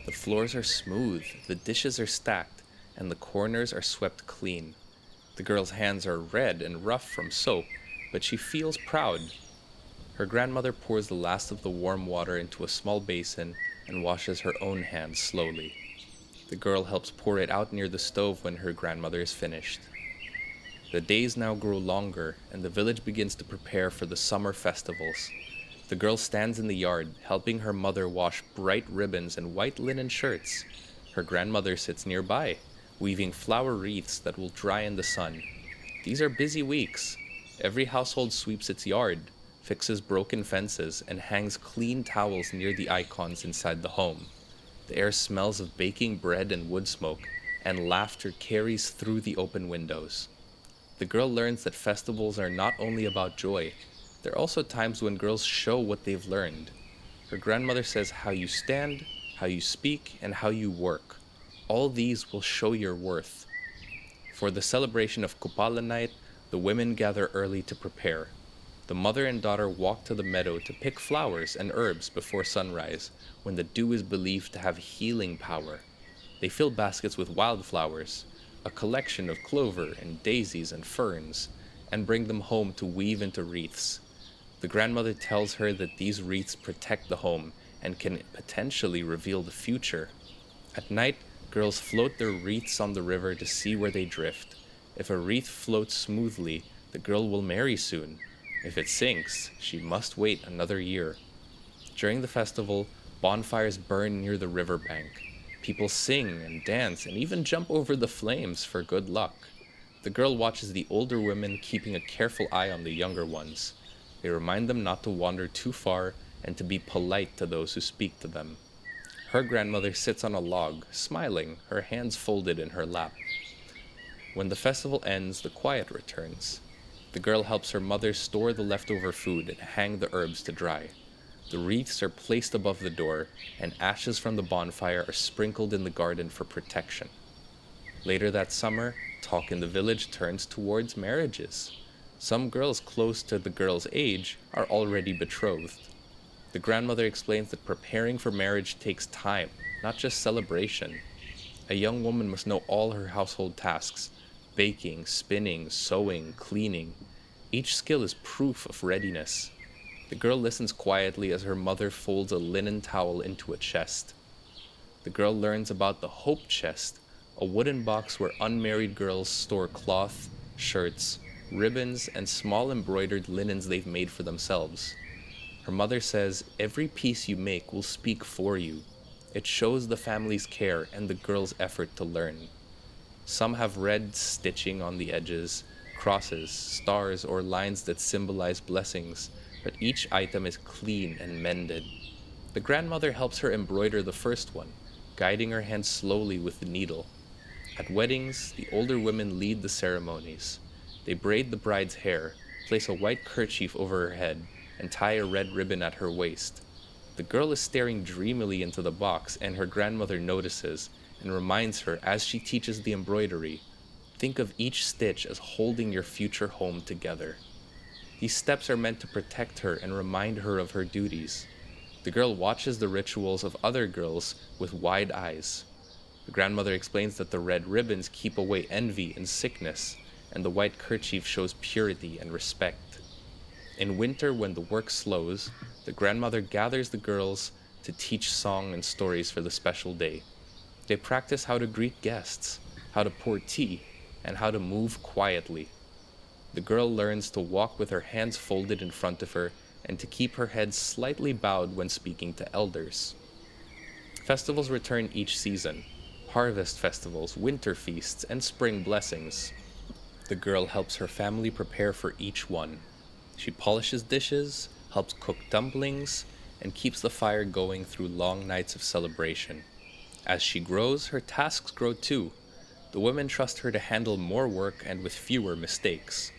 The floors are smooth, the dishes are stacked, and the corners are swept clean. The girl's hands are red and rough from soap, but she feels proud. Her grandmother pours the last of the warm water into a small basin and washes her own hands slowly. The girl helps pour it out near the stove when her grandmother is finished. The days now grow longer, and the village begins to prepare for the summer festivals. The girl stands in the yard, helping her mother wash bright ribbons and white linen shirts. Her grandmother sits nearby, weaving flower wreaths that will dry in the sun. These are busy weeks. Every household sweeps its yard, fixes broken fences, and hangs clean towels near the icons inside the home. The air smells of baking bread and wood smoke, and laughter carries through the open windows. The girl learns that festivals are not only about joy, they're also times when girls show what they've learned. Her grandmother says how you stand, how you speak, and how you work. All these will show your worth. For the celebration of Kupala night, the women gather early to prepare. The mother and daughter walk to the meadow to pick flowers and herbs before sunrise, when the dew is believed to have healing power. They fill baskets with wildflowers, a collection of clover and daisies and ferns, and bring them home to weave into wreaths. The grandmother tells her that these wreaths protect the home and can potentially reveal the future. At night, girls float their wreaths on the river to see where they drift. If a wreath floats smoothly, the girl will marry soon. If it sinks, she must wait another year. During the festival, bonfires burn near the riverbank. People sing and dance and even jump over the flames for good luck. The girl watches the older women keeping a careful eye on the younger ones. They remind them not to wander too far and to be polite to those who speak to them. Her grandmother sits on a log, smiling, her hands folded in her lap. When the festival ends, the quiet returns. The girl helps her mother store the leftover food and hang the herbs to dry. The wreaths are placed above the door, and ashes from the bonfire are sprinkled in the garden for protection. Later that summer, talk in the village turns towards marriages. Some girls close to the girl's age are already betrothed. The grandmother explains that preparing for marriage takes time, not just celebration. A young woman must know all her household tasks: baking, spinning, sewing, cleaning. Each skill is proof of readiness. The girl listens quietly as her mother folds a linen towel into a chest. The girl learns about the hope chest, a wooden box where unmarried girls store cloth, shirts, ribbons, and small embroidered linens they've made for themselves. Her mother says every piece you make will speak for you. It shows the family's care and the girl's effort to learn. Some have red stitching on the edges, crosses, stars, or lines that symbolize blessings, but each item is clean and mended. The grandmother helps her embroider the first one, guiding her hand slowly with the needle. At weddings, the older women lead the ceremonies. They braid the bride's hair, place a white kerchief over her head, and tie a red ribbon at her waist. The girl is staring dreamily into the box, and her grandmother notices and reminds her as she teaches the embroidery, think of each stitch as holding your future home together. These steps are meant to protect her and remind her of her duties. The girl watches the rituals of other girls with wide eyes. The grandmother explains that the red ribbons keep away envy and sickness, and the white kerchief shows purity and respect. In winter, when the work slows, the grandmother gathers the girls to teach song and stories for the special day. They practice how to greet guests, how to pour tea, and how to move quietly. The girl learns to walk with her hands folded in front of her and to keep her head slightly bowed when speaking to elders. Festivals return each season: harvest festivals, winter feasts, and spring blessings. The girl helps her family prepare for each one. She polishes dishes, helps cook dumplings, and keeps the fire going through long nights of celebration. As she grows, her tasks grow too. The women trust her to handle more work and with fewer mistakes.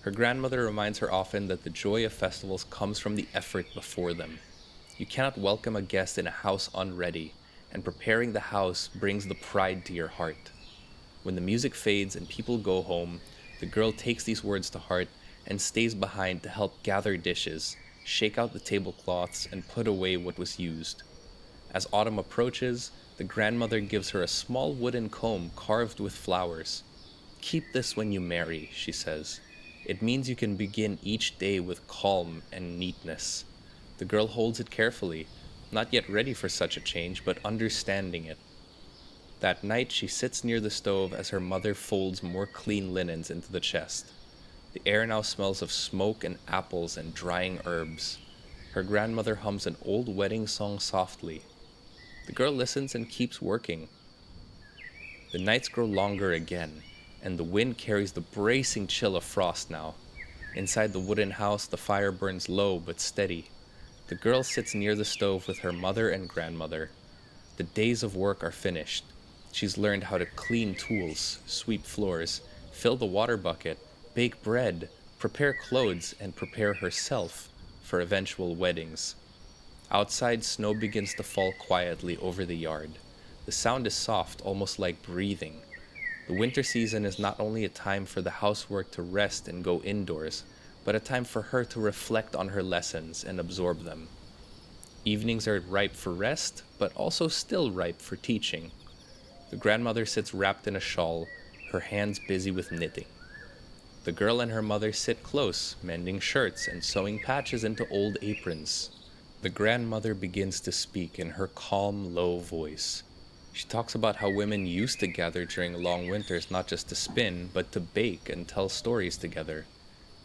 Her grandmother reminds her often that the joy of festivals comes from the effort before them. You cannot welcome a guest in a house unready, and preparing the house brings the pride to your heart. When the music fades and people go home, the girl takes these words to heart and stays behind to help gather dishes, shake out the tablecloths, and put away what was used. As autumn approaches, the grandmother gives her a small wooden comb carved with flowers. "Keep this when you marry," she says. "It means you can begin each day with calm and neatness." The girl holds it carefully, not yet ready for such a change, but understanding it. That night she sits near the stove as her mother folds more clean linens into the chest. The air now smells of smoke and apples and drying herbs. Her grandmother hums an old wedding song softly. The girl listens and keeps working. The nights grow longer again, and the wind carries the bracing chill of frost now. Inside the wooden house, the fire burns low but steady. The girl sits near the stove with her mother and grandmother. The days of work are finished. She's learned how to clean tools, sweep floors, fill the water bucket, bake bread, prepare clothes, and prepare herself for eventual weddings. Outside, snow begins to fall quietly over the yard. The sound is soft, almost like breathing. The winter season is not only a time for the housework to rest and go indoors, but a time for her to reflect on her lessons and absorb them. Evenings are ripe for rest, but also still ripe for teaching. The grandmother sits wrapped in a shawl, her hands busy with knitting. The girl and her mother sit close, mending shirts and sewing patches into old aprons. The grandmother begins to speak in her calm, low voice. She talks about how women used to gather during long winters not just to spin, but to bake and tell stories together.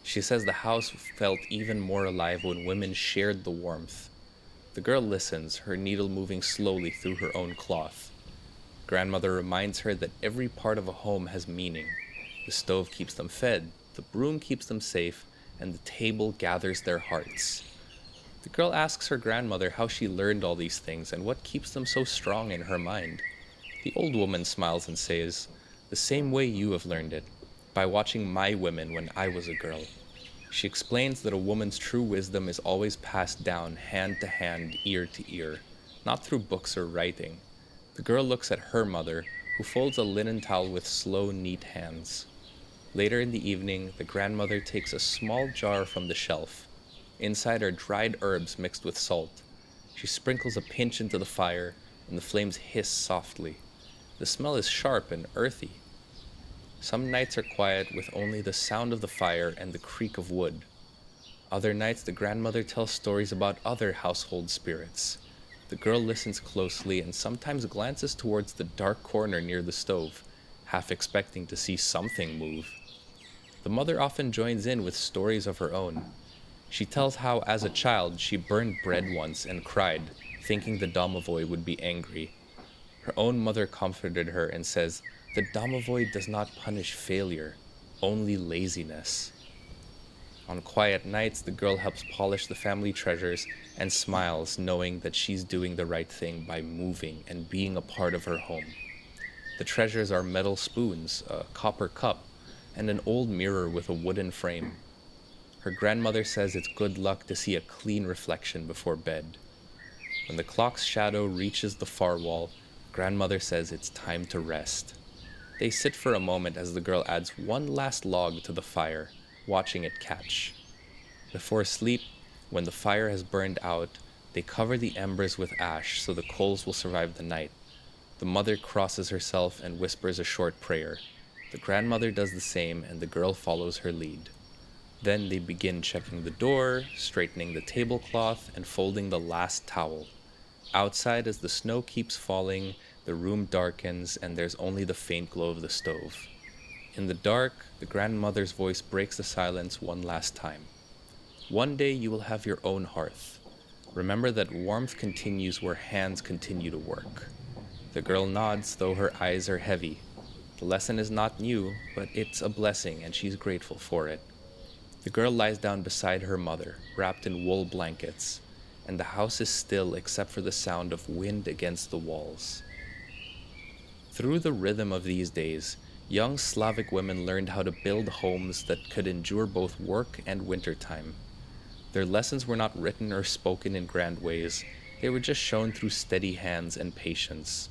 She says the house felt even more alive when women shared the warmth. The girl listens, her needle moving slowly through her own cloth. Grandmother reminds her that every part of a home has meaning. The stove keeps them fed, the broom keeps them safe, and the table gathers their hearts. The girl asks her grandmother how she learned all these things and what keeps them so strong in her mind. The old woman smiles and says, "The same way you have learned it, by watching my women when I was a girl." She explains that a woman's true wisdom is always passed down hand to hand, ear to ear, not through books or writing. The girl looks at her mother, who folds a linen towel with slow, neat hands. Later in the evening, the grandmother takes a small jar from the shelf. Inside are dried herbs mixed with salt. She sprinkles a pinch into the fire, and the flames hiss softly. The smell is sharp and earthy. Some nights are quiet with only the sound of the fire and the creak of wood. Other nights the grandmother tells stories about other household spirits. The girl listens closely and sometimes glances towards the dark corner near the stove, half expecting to see something move. The mother often joins in with stories of her own. She tells how, as a child, she burned bread once and cried, thinking the domovoi would be angry. Her own mother comforted her and says, "The domovoi does not punish failure, only laziness." On quiet nights, the girl helps polish the family treasures and smiles, knowing that she's doing the right thing by moving and being a part of her home. The treasures are metal spoons, a copper cup, and an old mirror with a wooden frame. Her grandmother says it's good luck to see a clean reflection before bed. When the clock's shadow reaches the far wall, grandmother says it's time to rest. They sit for a moment as the girl adds one last log to the fire, watching it catch. Before sleep, when the fire has burned out, they cover the embers with ash so the coals will survive the night. The mother crosses herself and whispers a short prayer. The grandmother does the same, and the girl follows her lead. Then they begin checking the door, straightening the tablecloth, and folding the last towel. Outside, as the snow keeps falling, the room darkens and there's only the faint glow of the stove. In the dark, the grandmother's voice breaks the silence one last time. "One day you will have your own hearth. Remember that warmth continues where hands continue to work." The girl nods, though her eyes are heavy. The lesson is not new, but it's a blessing and she's grateful for it. The girl lies down beside her mother, wrapped in wool blankets, and the house is still except for the sound of wind against the walls. Through the rhythm of these days, young Slavic women learned how to build homes that could endure both work and wintertime. Their lessons were not written or spoken in grand ways. They were just shown through steady hands and patience.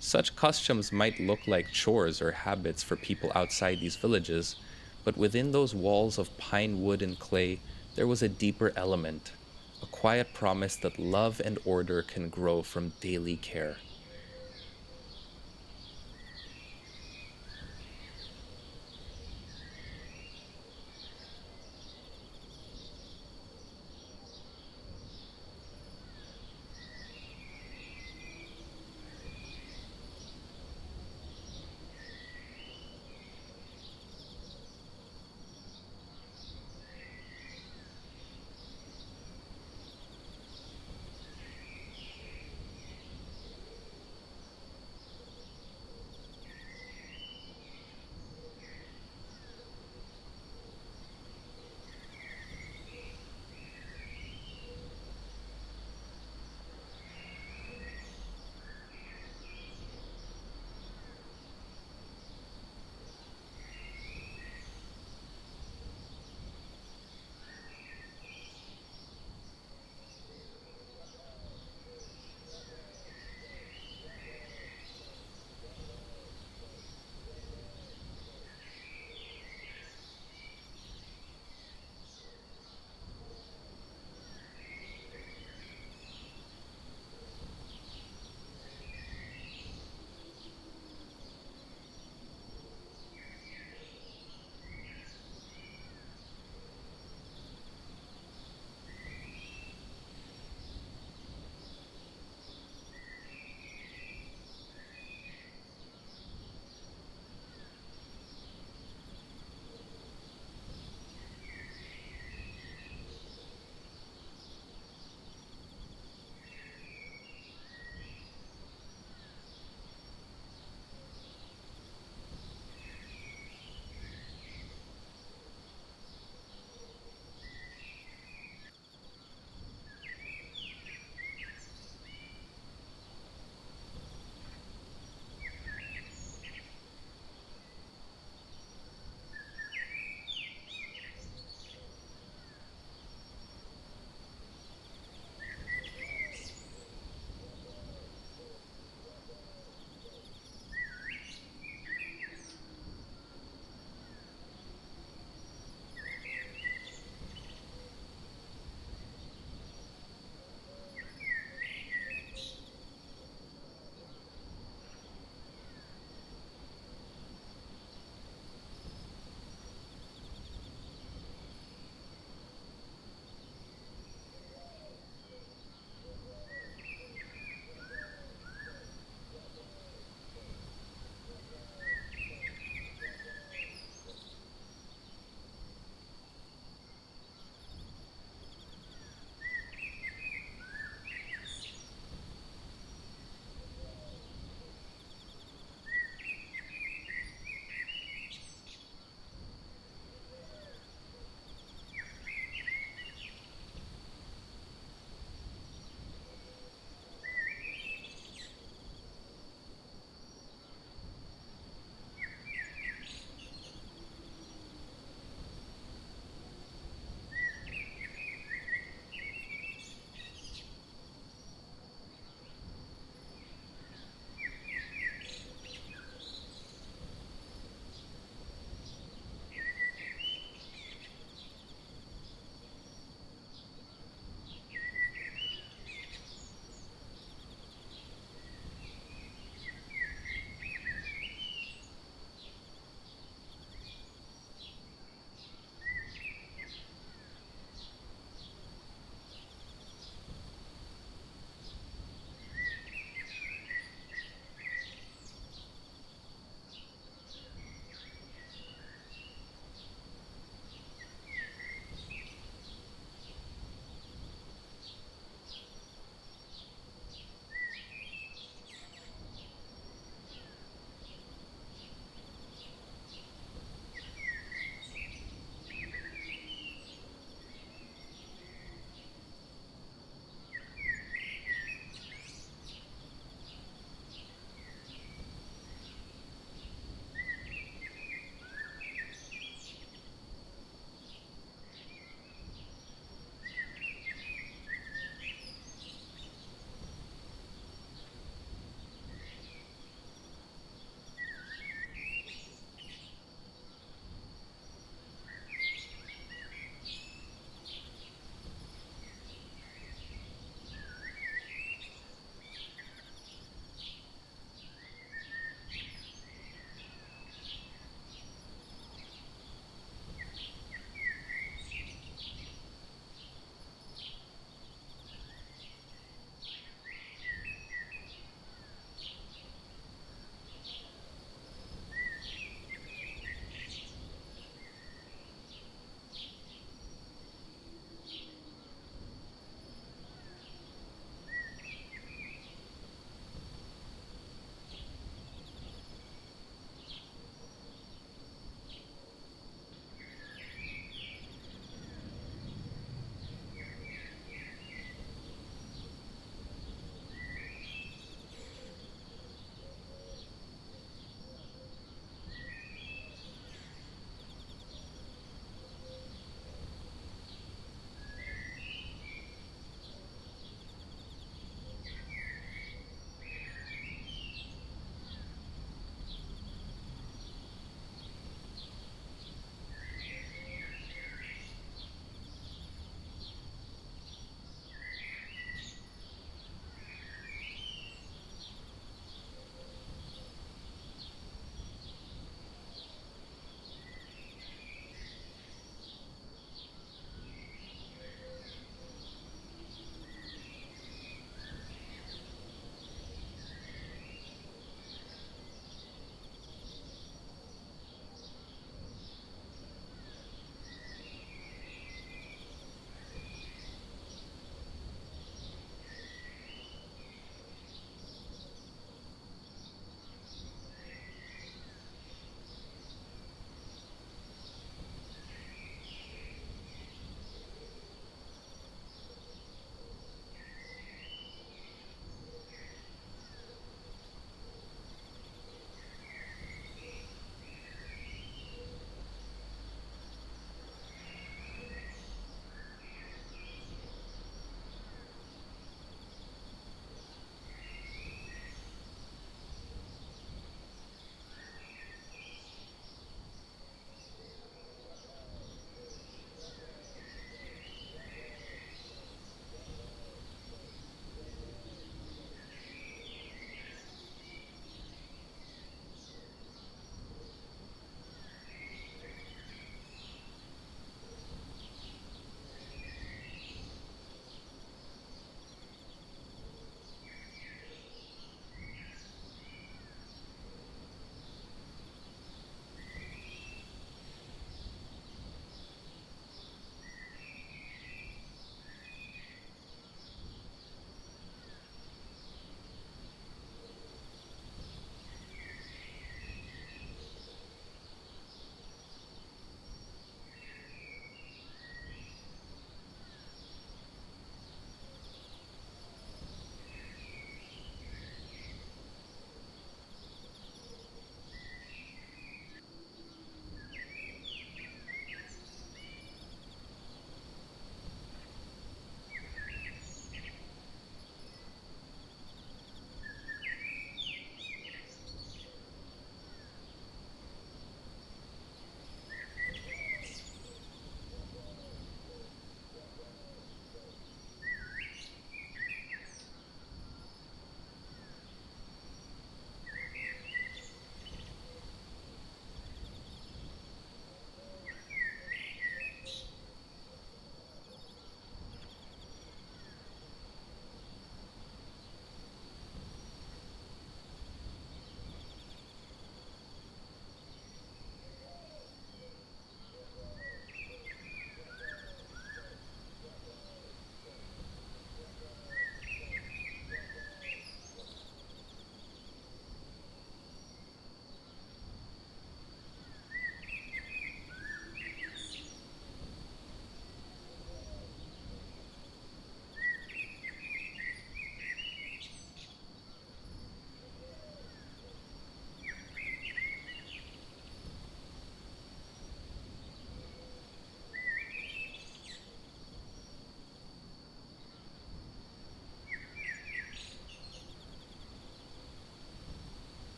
Such customs might look like chores or habits for people outside these villages, but within those walls of pine wood and clay, there was a deeper element, a quiet promise that love and order can grow from daily care.